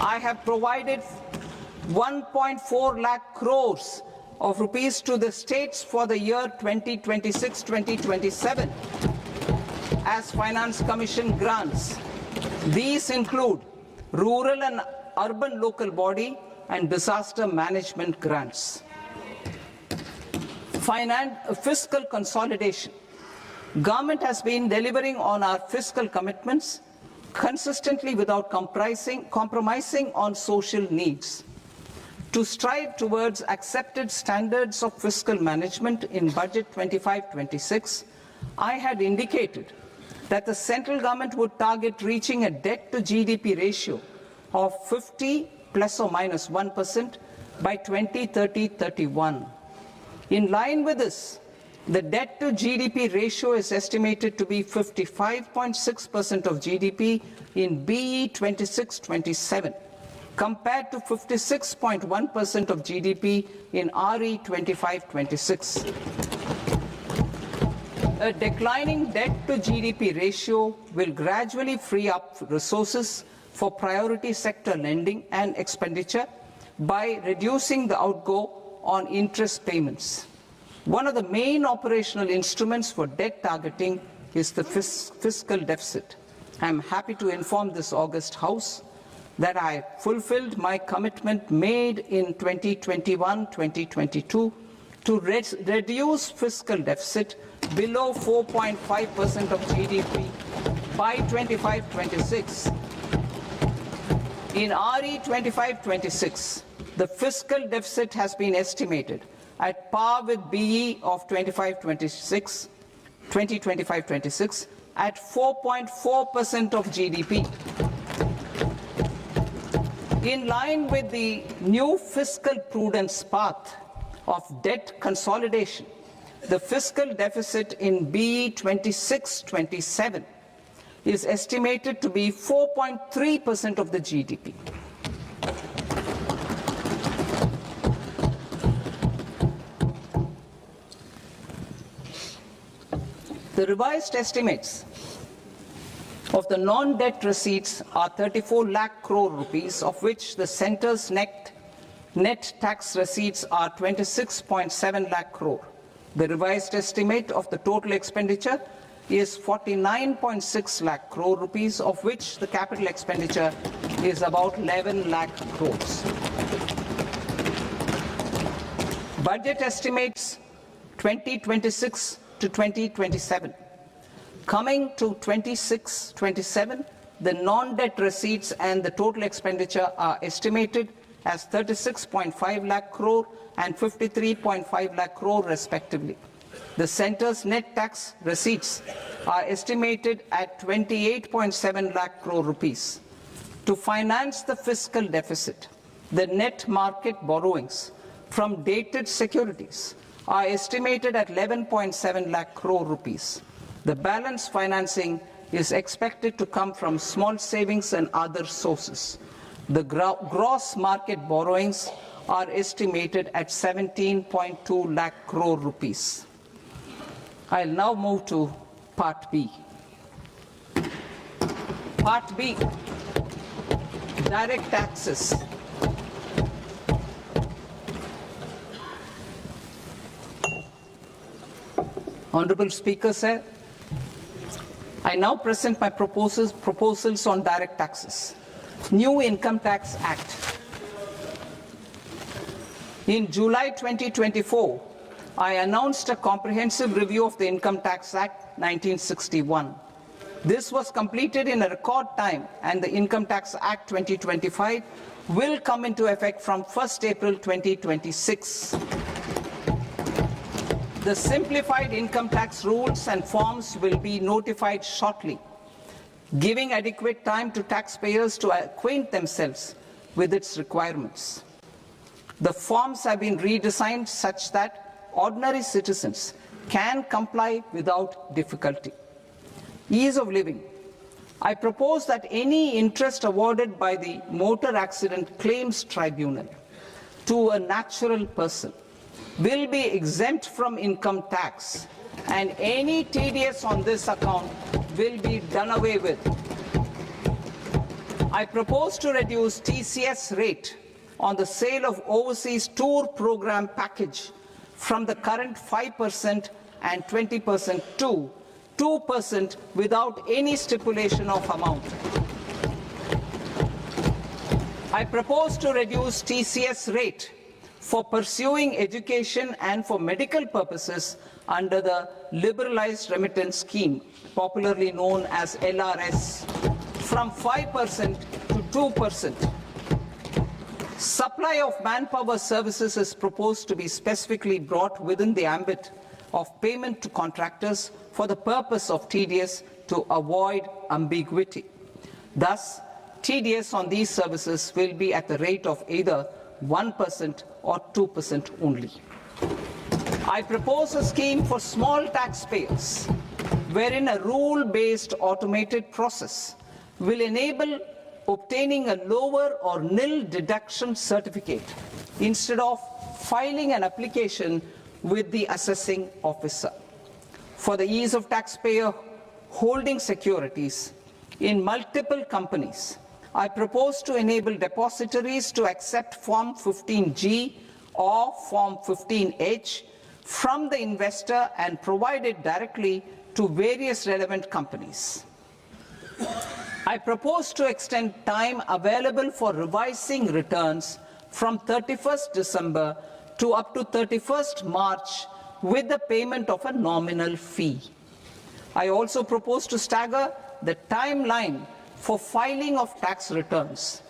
[SPEAKER 1] I have provided 1.4 lakh crores of rupees to the states for the year 2026-2027 as Finance Commission grants. These include rural and urban local body and disaster management grants. Fiscal consolidation. Government has been delivering on our fiscal commitments consistently without compromising on social needs. To strive towards accepted standards of fiscal management in Budget 25-26, I had indicated that the central government would target reaching a debt to GDP ratio of 50 plus or minus 1% by 2030-31. In line with this, the debt to GDP ratio is estimated to be 55.6% of GDP in BE 26-27, compared to 56.1% of GDP in RE 25-26. A declining debt to GDP ratio will gradually free up resources for priority sector lending and expenditure by reducing the outgo on interest payments. One of the main operational instruments for debt targeting is the fiscal deficit. I am happy to inform this august House that I fulfilled my commitment made in 2021-2022 to reduce fiscal deficit below 4.5% of GDP by 25-26. In RE 25-26, the fiscal deficit has been estimated at par with BE of 2025-26 at 4.4% of GDP. In line with the new fiscal prudence path of debt consolidation, the fiscal deficit in BE 26-27 is estimated to be 4.3% of the GDP. The revised estimates of the non-debt receipts are 34 lakh crore rupees, of which the centre's net tax receipts are 26.7 lakh crore. The revised estimate of the total expenditure is 49.6 lakh crore rupees, of which the capital expenditure is about 11 lakh crores. Budget estimates 2026 to 2027. Coming to 26-27, the non-debt receipts and the total expenditure are estimated as 36.5 lakh crore and 53.5 lakh crore respectively. The centre's net tax receipts are estimated at 28.7 lakh crore rupees. To finance the fiscal deficit, the net market borrowings from dated securities are estimated at 11.7 lakh crore rupees. The balance financing is expected to come from small savings and other sources. The gross market borrowings are estimated at 17.2 lakh crore rupees. I'll now move to Part B. Part B, direct taxes. Honorable Speaker, sir, I now present my proposals on direct taxes. New Income Tax Act. In July 2024, I announced a comprehensive review of the Income Tax Act 1961. This was completed in a record time, and the Income Tax Act 2025 will come into effect from 1st April 2026. The simplified income tax rules and forms will be notified shortly, giving adequate time to taxpayers to acquaint themselves with its requirements. The forms have been redesigned such that ordinary citizens can comply without difficulty. Ease of living. I propose that any interest awarded by the Motor Accident Claims Tribunal to a natural person will be exempt from income tax, and any TDS on this account will be done away with. I propose to reduce TCS rate on the sale of overseas tour program package from the current 5% and 20% to 2% without any stipulation of amount. I propose to reduce TCS rate for pursuing education and for medical purposes under the Liberalized Remittance Scheme, popularly known as LRS, from 5% to 2%. Supply of manpower services is proposed to be specifically brought within the ambit of payment to contractors for the purpose of TDS to avoid ambiguity. Thus, TDS on these services will be at the rate of either 1% or 2% only. I propose a scheme for small taxpayers, wherein a rule-based automated process will enable obtaining a lower or nil deduction certificate instead of filing an application with the assessing officer. For the ease of taxpayer holding securities in multiple companies, I propose to enable depositories to accept Form 15G or Form 15H from the investor and provide it directly to various relevant companies. I propose to extend time available for revising returns from 31st December to up to 31st March with the payment of a nominal fee. I also propose to stagger the timeline for filing of tax returns.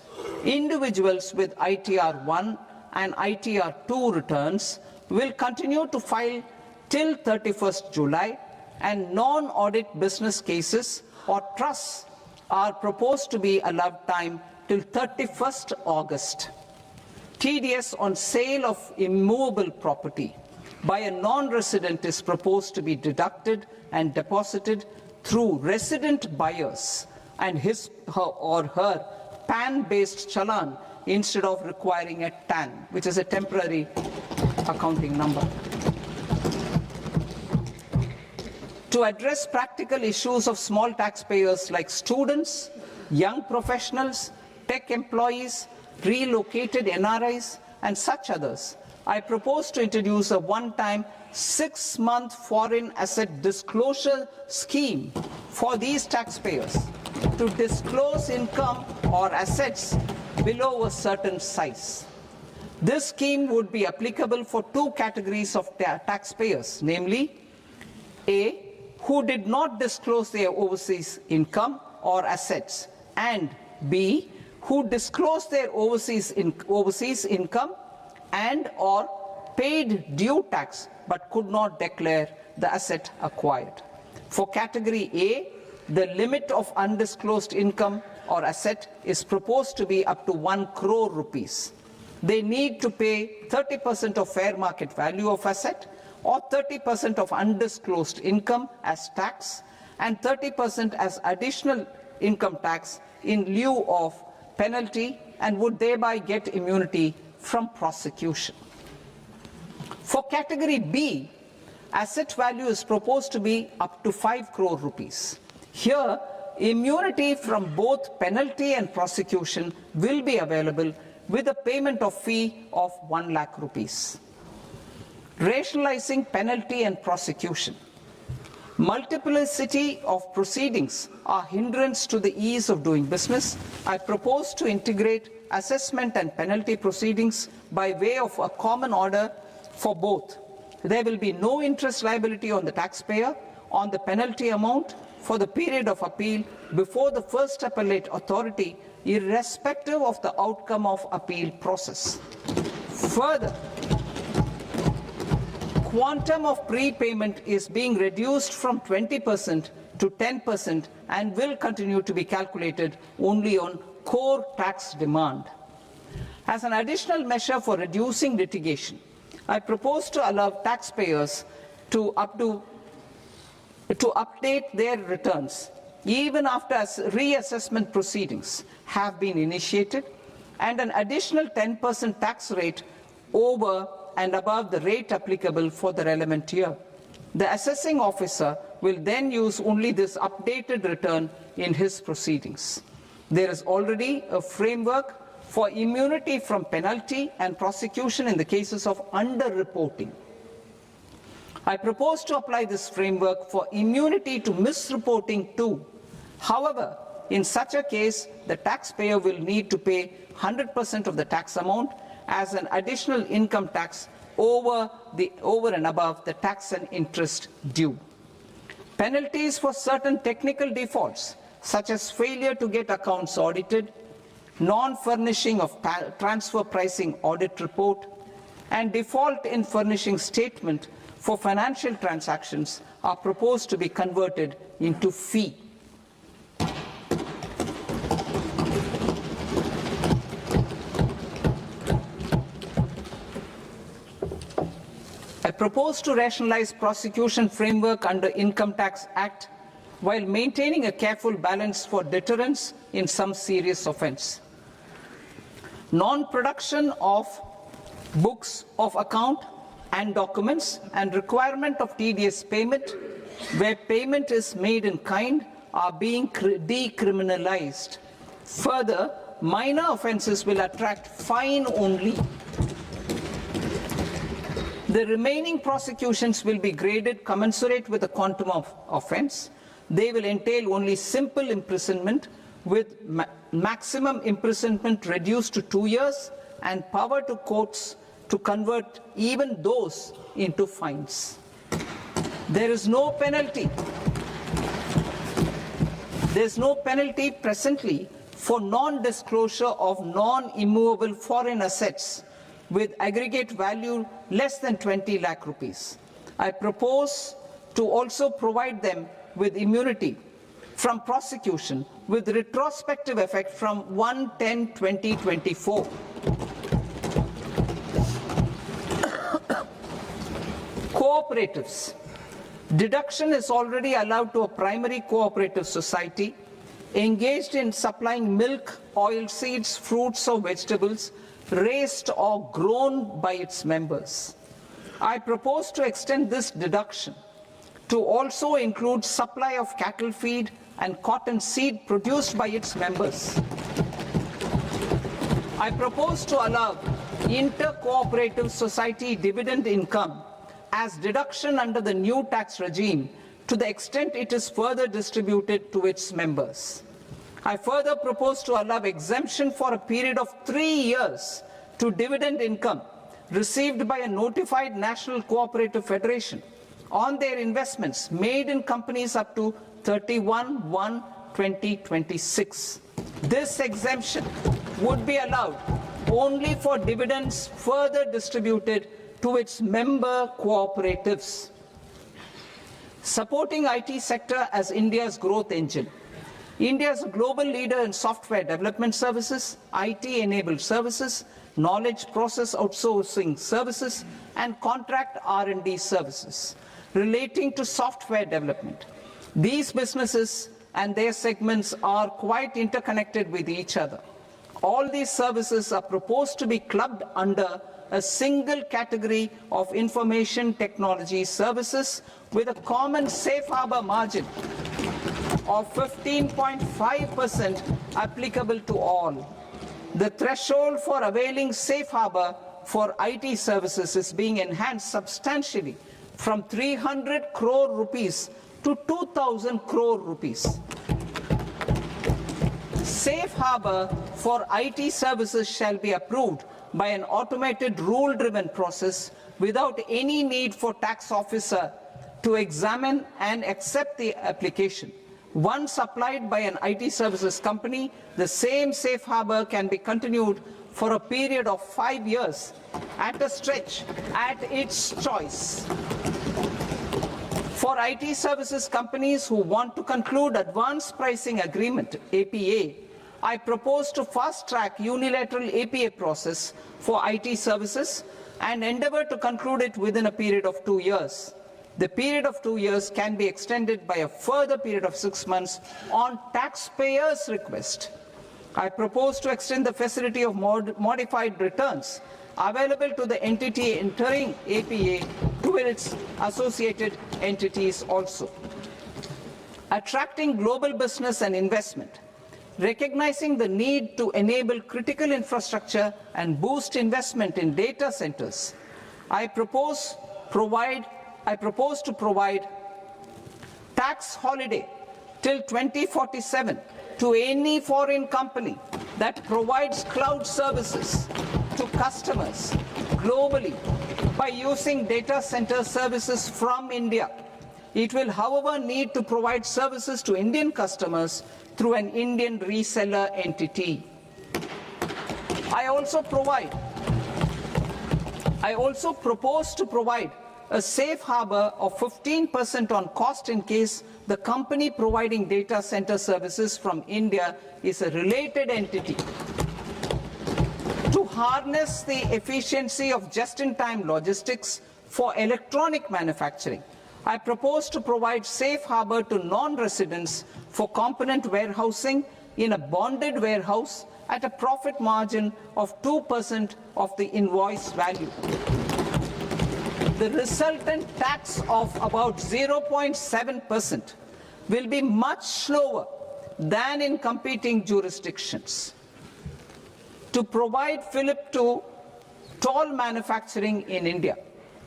[SPEAKER 1] Individuals with ITR 1 and ITR 2 returns will continue to file till 31st July, and non-audit business cases or trusts are proposed to be allowed time till 31st August. TDS on sale of immovable property by a non-resident is proposed to be deducted and deposited through resident buyers and his or her PAN-based challan instead of requiring a TAN, which is a temporary accounting number. To address practical issues of small taxpayers like students, young professionals, tech employees, relocated NRIs, and such others, I propose to introduce a one-time 6-month foreign asset disclosure scheme for these taxpayers to disclose income or assets below a certain size. This scheme would be applicable for two categories of taxpayers, namely, A, who did not disclose their overseas income or assets, and B, who disclosed their overseas income and or paid due tax but could not declare the asset acquired. For category A, the limit of undisclosed income or asset is proposed to be up to 1 crore rupees. they need to pay 30% of fair market value of asset or 30% of undisclosed income as tax and 30% as additional income tax in lieu of penalty, and would thereby get immunity from prosecution. For category B, asset value is proposed to be up to 5 crore rupees. Here, immunity from both penalty and prosecution will be available with a payment of fee of 1 lakh rupees. Rationalizing penalty and prosecution. Multiplicity of proceedings are hindrance to the ease of doing business. I propose to integrate assessment and penalty proceedings by way of a common order for both. There will be no interest liability on the taxpayer on the penalty amount for the period of appeal before the first appellate authority, irrespective of the outcome of appeal process. Further, quantum of prepayment is being reduced from 20% to 10% and will continue to be calculated only on core tax demand. As an additional measure for reducing litigation, I propose to allow taxpayers to update their returns even after reassessment proceedings have been initiated, and an additional 10% tax rate over and above the rate applicable for the relevant year. The assessing officer will then use only this updated return in his proceedings. There is already a framework for immunity from penalty and prosecution in the cases of underreporting. I propose to apply this framework for immunity to misreporting too. However, in such a case, the taxpayer will need to pay 100% of the tax amount as an additional income tax over and above the tax and interest due. Penalties for certain technical defaults, such as failure to get accounts audited, non-furnishing of transfer pricing audit report, and default in furnishing statement for financial transactions, are proposed to be converted into fee. I propose to rationalize prosecution framework under Income Tax Act while maintaining a careful balance for deterrence in some serious offence. Non-production of books of account and documents and requirement of TDS payment where payment is made in kind are being decriminalized. Further, minor offences will attract fine only. The remaining prosecutions will be graded commensurate with the quantum of offence. They will entail only simple imprisonment with maximum imprisonment reduced to 2 years and power to courts to convert even those into fines. There is no penalty. There is no penalty presently for non-disclosure of non-immovable foreign assets with aggregate value less than 20 lakh rupees. I propose to also provide them with immunity from prosecution with retrospective effect from 1/10/2024. Cooperatives. Deduction is already allowed to a primary cooperative society engaged in supplying milk, oilseeds, fruits or vegetables raised or grown by its members. I propose to extend this deduction to also include supply of cattle feed and cotton seed produced by its members. I propose to allow inter-cooperative society dividend income as deduction under the new tax regime to the extent it is further distributed to its members. I further propose to allow exemption for a period of 3 years to dividend income received by a notified national cooperative federation on their investments made in companies up to 31/1/2026. This exemption would be allowed only for dividends further distributed to its member cooperatives. Supporting IT sector as India's growth engine. India is a global leader in software development services, IT-enabled services, knowledge process outsourcing services, and contract R&D services relating to software development. These businesses and their segments are quite interconnected with each other. All these services are proposed to be clubbed under a single category of information technology services with a common safe harbor margin of 15.5% applicable to all. The threshold for availing safe harbor for IT services is being enhanced substantially from 300 crore rupees to 2,000 crore rupees. Safe harbor for IT services shall be approved by an automated rule-driven process without any need for tax officer to examine and accept the application. Once applied by an IT services company, the same safe harbor can be continued for a period of 5 years at a stretch at its choice. For IT services companies who want to conclude advanced pricing agreement, APA, I propose to fast-track unilateral APA process for IT services and endeavor to conclude it within a period of 2 years. The period of 2 years can be extended by a further period of 6 months on taxpayers' request. I propose to extend the facility of modified returns available to the entity entering APA to its associated entities also. Attracting global business and investment. Recognizing the need to enable critical infrastructure and boost investment in data centers, I propose to provide tax holiday till 2047 to any foreign company that provides cloud services to customers globally by using data center services from India. It will, however, need to provide services to Indian customers through an Indian reseller entity. I also propose to provide a safe harbor of 15% on cost in case the company providing data center services from India is a related entity. To harness the efficiency of just-in-time logistics for electronic manufacturing, I propose to provide safe harbor to non-residents for component warehousing in a bonded warehouse at a profit margin of 2% of the invoice value. The resultant tax of about 0.7% will be much lower than in competing jurisdictions. To provide fillip to toll manufacturing in India,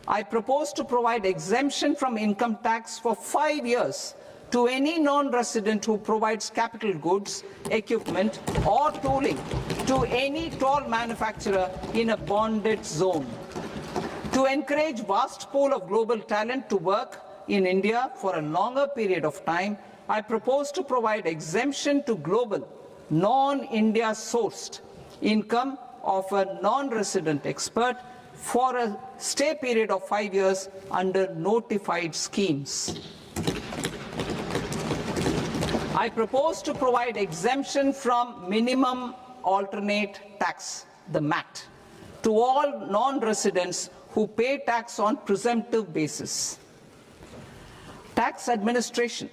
[SPEAKER 1] I propose to provide exemption from income tax for 5 years to any non-resident who provides capital goods, equipment, or tooling to any toll manufacturer in a bonded zone. To encourage vast pool of global talent to work in India for a longer period of time, I propose to provide exemption to global, non-India sourced income of a non-resident expert for a stay period of 5 years under notified schemes. I propose to provide exemption from minimum alternate tax, the MAT, to all non-residents who pay tax on presumptive basis. Tax administration.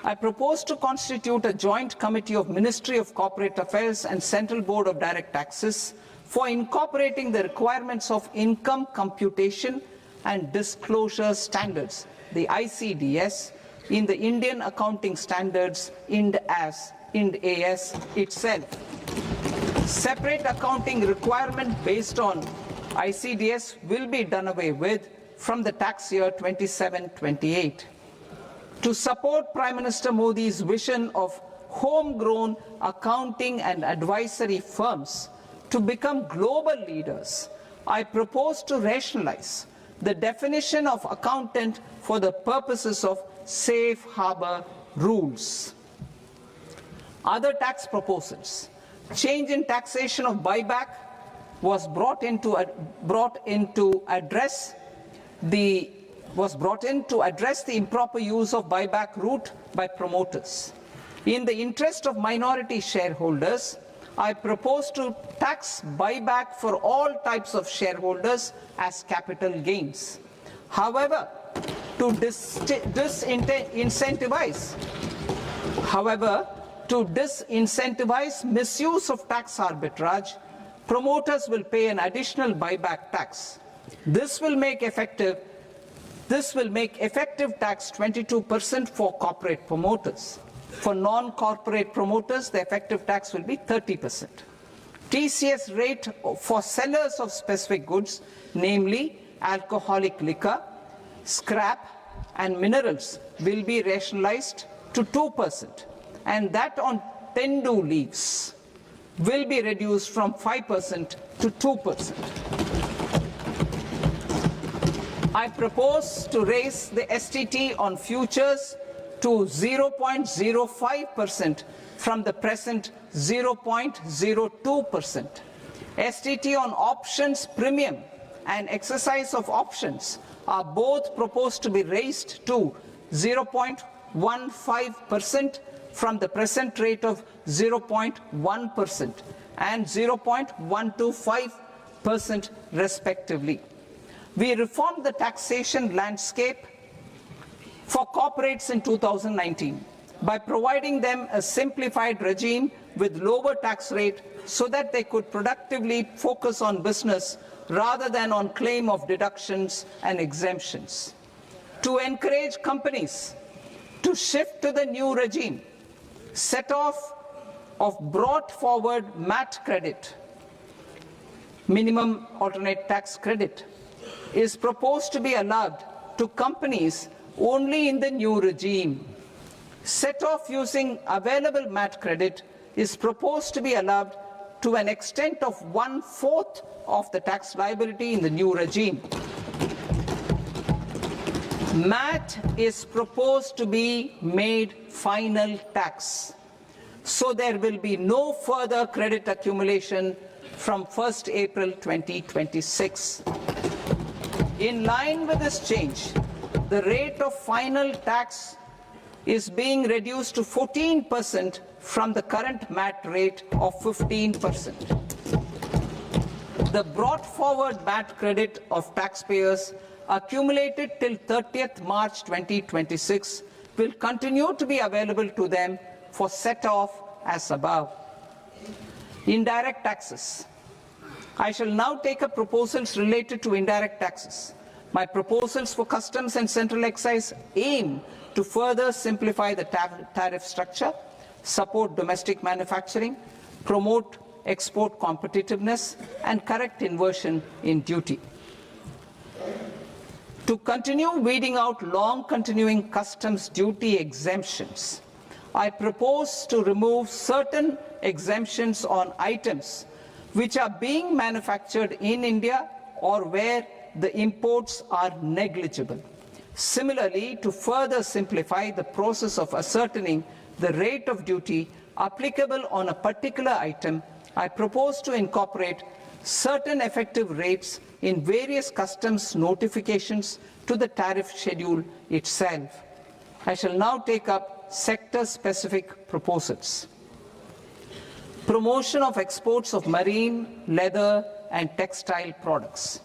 [SPEAKER 1] I propose to constitute a joint committee of Ministry of Corporate Affairs and Central Board of Direct Taxes for incorporating the requirements of income computation and disclosure standards, the ICDS, in the Indian Accounting Standards, IND AS itself. Separate accounting requirement based on ICDS will be done away with from the tax year 27-28. To support Prime Minister Modi's vision of homegrown accounting and advisory firms to become global leaders, I propose to rationalize the definition of accountant for the purposes of safe harbor rules. Other tax proposals. Change in taxation of buyback was brought in to address the improper use of buyback route by promoters. In the interest of minority shareholders, I propose to tax buyback for all types of shareholders as capital gains. However, to disincentivize misuse of tax arbitrage, promoters will pay an additional buyback tax. This will make effective tax 22% for corporate promoters. For non-corporate promoters, the effective tax will be 30%. TCS rate for sellers of specific goods, namely alcoholic liquor, scrap and minerals, will be rationalized to 2%, and that on tendu leaves will be reduced from 5% to 2%. I propose to raise the STT on futures to 0.05% from the present 0.02%. STT on options premium and exercise of options are both proposed to be raised to 0.15% from the present rate of 0.1% and 0.125% respectively. We reformed the taxation landscape for corporates in 2019 by providing them a simplified regime with lower tax rate so that they could productively focus on business rather than on claim of deductions and exemptions. To encourage companies to shift to the new regime, set off of brought forward MAT credit, minimum alternate tax credit, is proposed to be allowed to companies only in the new regime. Set off using available MAT credit is proposed to be allowed to an extent of 1/4 of the tax liability in the new regime. MAT is proposed to be made final tax, so there will be no further credit accumulation from 1st April 2026. In line with this change, the rate of final tax is being reduced to 14% from the current MAT rate of 15%. The brought forward MAT credit of taxpayers accumulated till 30th March 2026 will continue to be available to them for set-off as above. Indirect taxes. I shall now take up proposals related to indirect taxes. My proposals for customs and central excise aim to further simplify the tariff structure, support domestic manufacturing, promote export competitiveness, and correct inversion in duty. To continue weeding out long-continuing customs duty exemptions, I propose to remove certain exemptions on items which are being manufactured in India or where the imports are negligible. Similarly, to further simplify the process of ascertaining the rate of duty applicable on a particular item, I propose to incorporate certain effective rates in various customs notifications to the tariff schedule itself. I shall now take up sector-specific proposals. Promotion of exports of marine, leather, and textile products.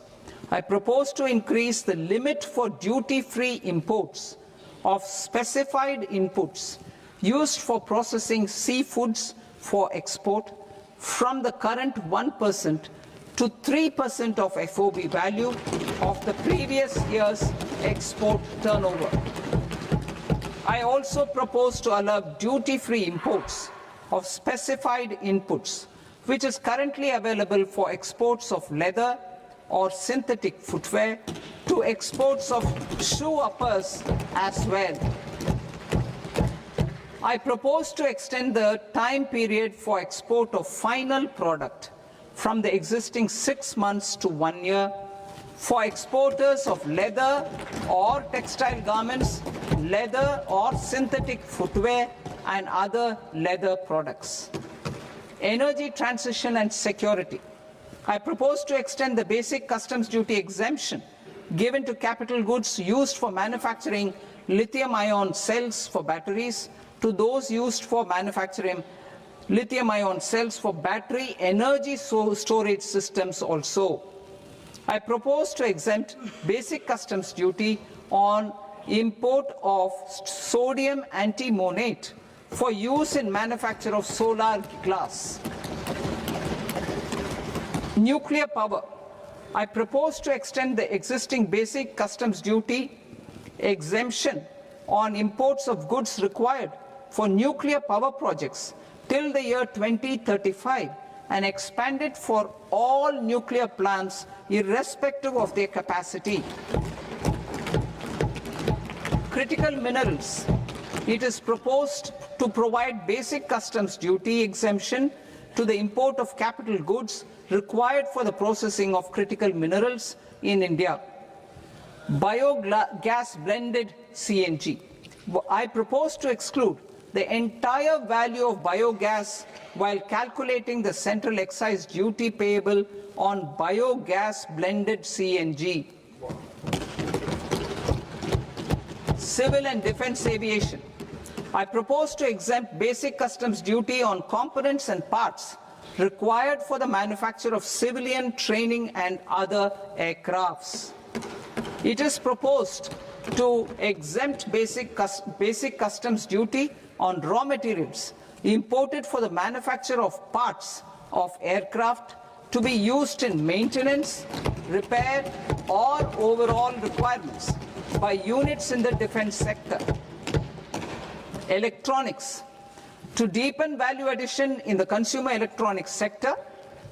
[SPEAKER 1] I propose to increase the limit for duty-free imports of specified inputs used for processing seafoods for export from the current 1% to 3% of FOB value of the previous year's export turnover. I also propose to allow duty-free imports of specified inputs, which is currently available for exports of leather or synthetic footwear, to exports of shoe uppers as well. I propose to extend the time period for export of final product from the existing 6 months to 1 year for exporters of leather or textile garments, leather or synthetic footwear, and other leather products. Energy transition and security. I propose to extend the basic customs duty exemption given to capital goods used for manufacturing lithium-ion cells for batteries to those used for manufacturing lithium-ion cells for battery energy storage systems also. I propose to exempt basic customs duty on import of sodium antimonate for use in manufacture of solar glass. Nuclear power. I propose to extend the existing basic customs duty exemption on imports of goods required for nuclear power projects till the year 2035 and expand it for all nuclear plants irrespective of their capacity. Critical minerals. It is proposed to provide basic customs duty exemption to the import of capital goods required for the processing of critical minerals in India. Biogas blended CNG. I propose to exclude the entire value of biogas while calculating the central excise duty payable on biogas blended CNG. Civil and defense aviation. I propose to exempt basic customs duty on components and parts required for the manufacture of civilian training and other aircrafts. It is proposed to exempt basic customs duty on raw materials imported for the manufacture of parts of aircraft to be used in maintenance, repair, or overall requirements by units in the defense sector. Electronics. To deepen value addition in the consumer electronics sector,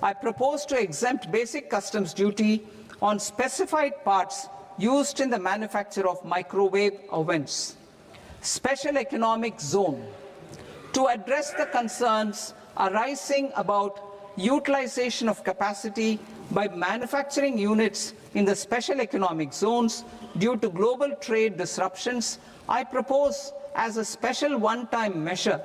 [SPEAKER 1] I propose to exempt basic customs duty on specified parts used in the manufacture of microwave ovens. Special economic zone. To address the concerns arising about utilization of capacity by manufacturing units in the special economic zones due to global trade disruptions, I propose as a special one-time measure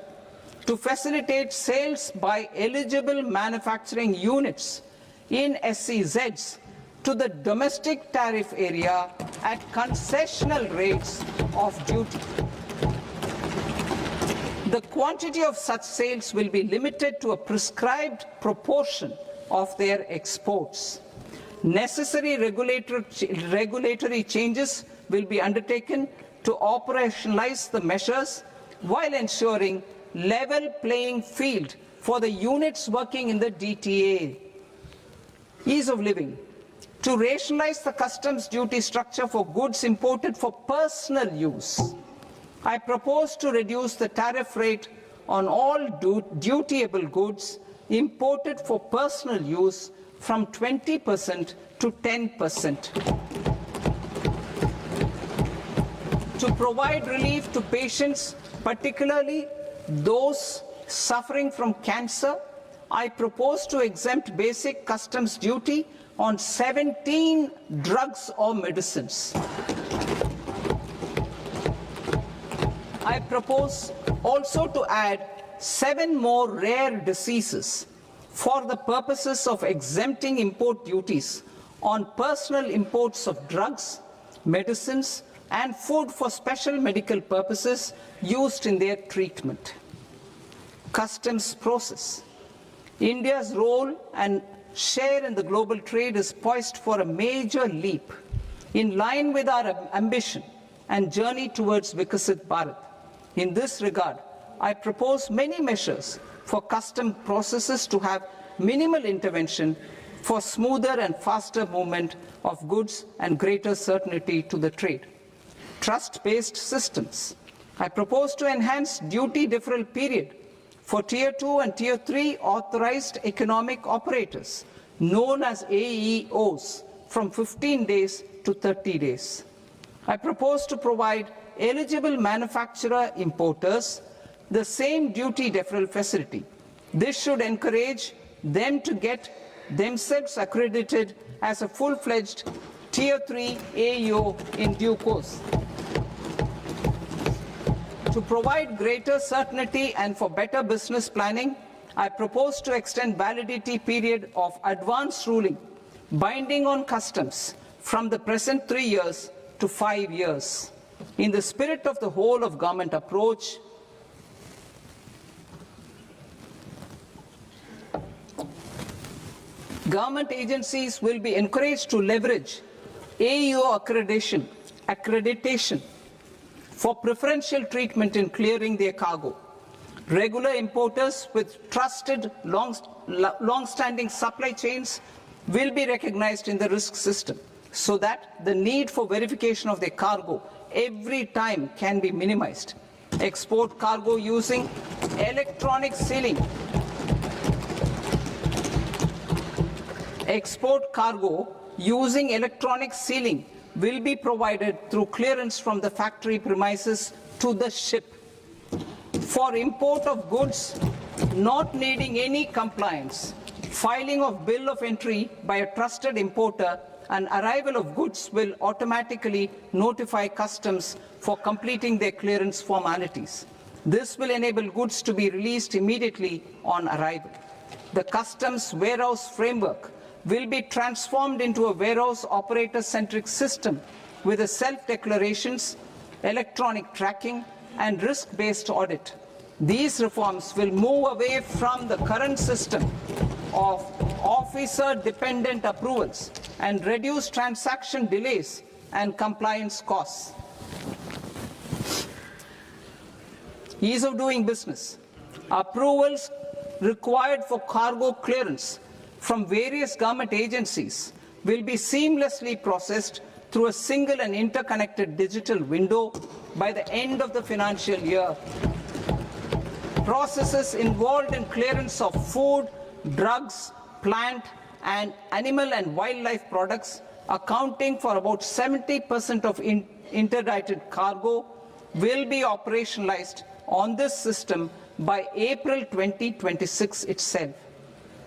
[SPEAKER 1] to facilitate sales by eligible manufacturing units in SEZs to the domestic tariff area at concessional rates of duty. The quantity of such sales will be limited to a prescribed proportion of their exports. Necessary regulatory changes will be undertaken to operationalize the measures while ensuring level playing field for the units working in the DTA. Ease of living. To rationalize the customs duty structure for goods imported for personal use, I propose to reduce the tariff rate on all dutiable goods imported for personal use from 20% to 10%. To provide relief to patients, particularly those suffering from cancer, I propose to exempt basic customs duty on 17 drugs or medicines. I propose also to add 7 more rare diseases for the purposes of exempting import duties on personal imports of drugs, medicines, and food for special medical purposes used in their treatment. Customs process. India's role and share in the global trade is poised for a major leap in line with our ambition and journey towards Viksit Bharat. In this regard, I propose many measures for custom processes to have minimal intervention for smoother and faster movement of goods and greater certainty to the trade. Trust-based systems. I propose to enhance duty deferral period for Tier 2 and Tier 3 authorized economic operators, known as AEOs, from 15 days to 30 days. I propose to provide eligible manufacturer importers the same duty deferral facility. This should encourage them to get themselves accredited as a full-fledged Tier 3 AEO in due course. To provide greater certainty and for better business planning, I propose to extend validity period of advance ruling binding on customs from the present 3 years to 5 years. In the spirit of the whole of government approach, Government agencies will be encouraged to leverage AEO accreditation for preferential treatment in clearing their cargo. Regular importers with trusted long-standing supply chains will be recognized in the risk system so that the need for verification of their cargo every time can be minimized. Export cargo using electronic sealing. Export cargo using electronic sealing will be provided through clearance from the factory premises to the ship. For import of goods not needing any compliance, filing of bill of entry by a trusted importer and arrival of goods will automatically notify customs for completing their clearance formalities. This will enable goods to be released immediately on arrival. The customs warehouse framework will be transformed into a warehouse operator-centric system with a self-declarations, electronic tracking, and risk-based audit. These reforms will move away from the current system of officer-dependent approvals and reduce transaction delays and compliance costs. Ease of doing business. Approvals required for cargo clearance from various government agencies will be seamlessly processed through a single and interconnected digital window by the end of the financial year. Processes involved in clearance of food, drugs, plant, and animal and wildlife products, accounting for about 70% of interdicted cargo, will be operationalized on this system by April 2026 itself.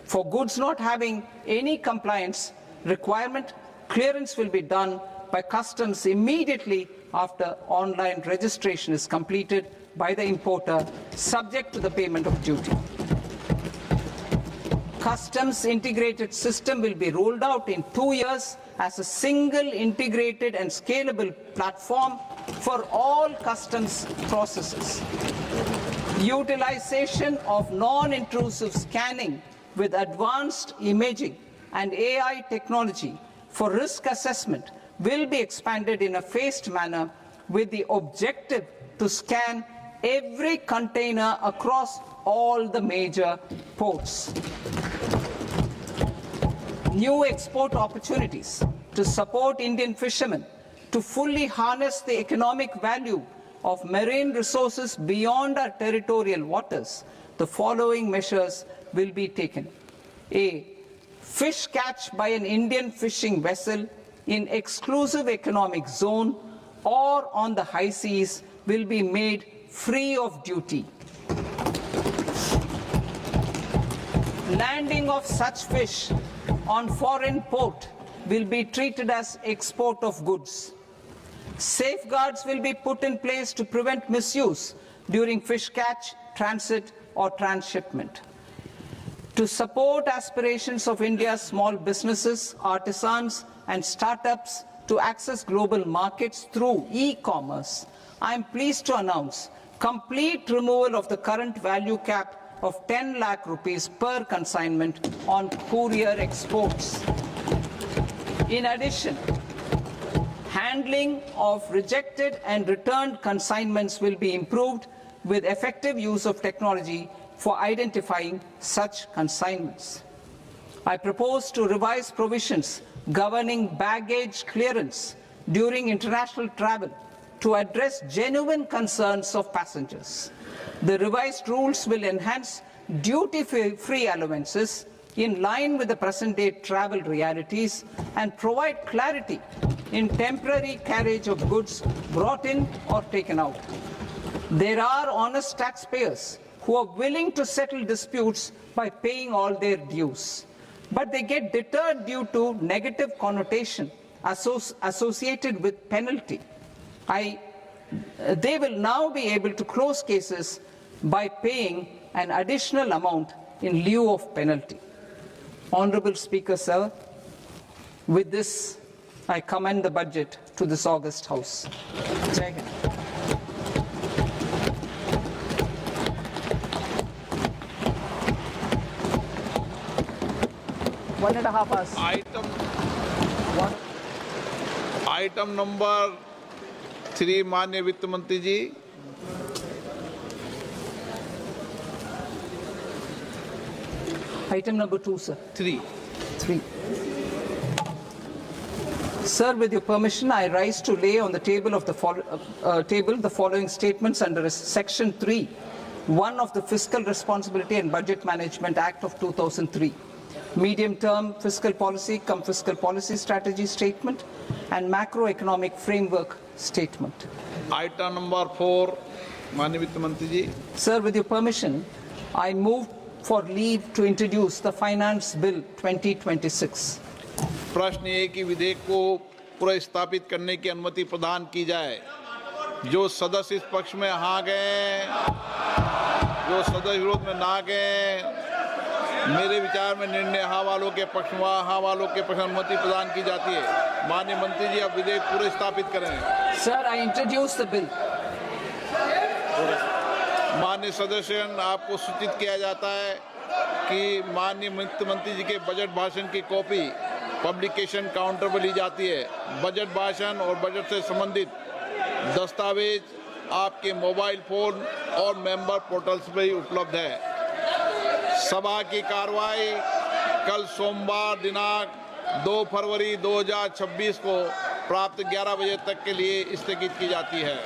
[SPEAKER 1] For goods not having any compliance requirement, clearance will be done by customs immediately after online registration is completed by the importer, subject to the payment of duty. Customs integrated system will be rolled out in 2 years as a single integrated and scalable platform for all customs processes. Utilization of non-intrusive scanning with advanced imaging and AI technology for risk assessment will be expanded in a phased manner with the objective to scan every container across all the major ports. New export opportunities to support Indian fishermen to fully harness the economic value of marine resources beyond our territorial waters. The following measures will be taken. A. Fish catch by an Indian fishing vessel in exclusive economic zone or on the high seas will be made free of duty. Landing of such fish on foreign port will be treated as export of goods. Safeguards will be put in place to prevent misuse during fish catch, transit, or transshipment. To support aspirations of India's small businesses, artisans, and startups to access global markets through e-commerce, I am pleased to announce complete removal of the current value cap of 10 lakh rupees per consignment on courier exports. In addition, handling of rejected and returned consignments will be improved with effective use of technology for identifying such consignments. I propose to revise provisions governing baggage clearance during international travel to address genuine concerns of passengers. The revised rules will enhance duty-free allowances in line with the present-day travel realities and provide clarity in temporary carriage of goods brought in or taken out. There are honest taxpayers who are willing to settle disputes by paying all their dues, but they get deterred due to negative connotation associated with penalty. They will now be able to close cases by paying an additional amount in lieu of penalty. Honorable Speaker, sir, with this, I commend the budget to this august House. Jai Hind. 1.5 hours.
[SPEAKER 2] Item number 3 माननीय वित्त मंत्री जी।
[SPEAKER 1] Item number 2, sir.
[SPEAKER 2] 3।
[SPEAKER 1] 3. Sir, with your permission, I rise to lay on the table of the following statements under Section 3, 1 of the Fiscal Responsibility and Budget Management Act of 2003, medium-term fiscal policy cum fiscal policy strategy statement, and macroeconomic framework statement.
[SPEAKER 2] Item number 4 माननीय वित्त मंत्री जी।
[SPEAKER 1] Sir, with your permission, I move for leave to introduce the Finance Bill 2026.
[SPEAKER 2] प्रश्न ये कि विधेयक को पुनर्स्थापित करने की अनुमति प्रदान की जाए। जो सदस्य इस पक्ष में हाँ गए, जो सदस्य विरोध में ना गए, मेरे विचार में निर्णय हाँ वालों के पक्ष में, हाँ वालों के पक्ष में अनुमति प्रदान की जाती है। माननीय मंत्री जी, अब विधेयक पुनर्स्थापित करें।
[SPEAKER 1] Sir, I introduce the bill.
[SPEAKER 2] माननीय सदस्यगण, आपको सूचित किया जाता है कि माननीय वित्त मंत्री जी के बजट भाषण की कॉपी पब्लिकेशन काउंटर पर ली जाती है। बजट भाषण और बजट से संबंधित दस्तावेज आपके मोबाइल फोन और मेंबर पोर्टल्स पर ही उपलब्ध है। सभा की कार्रवाई कल सोमवार दिनांक 2 फरवरी 2026 को प्राप्त 11 बजे तक के लिए स्थगित की जाती है।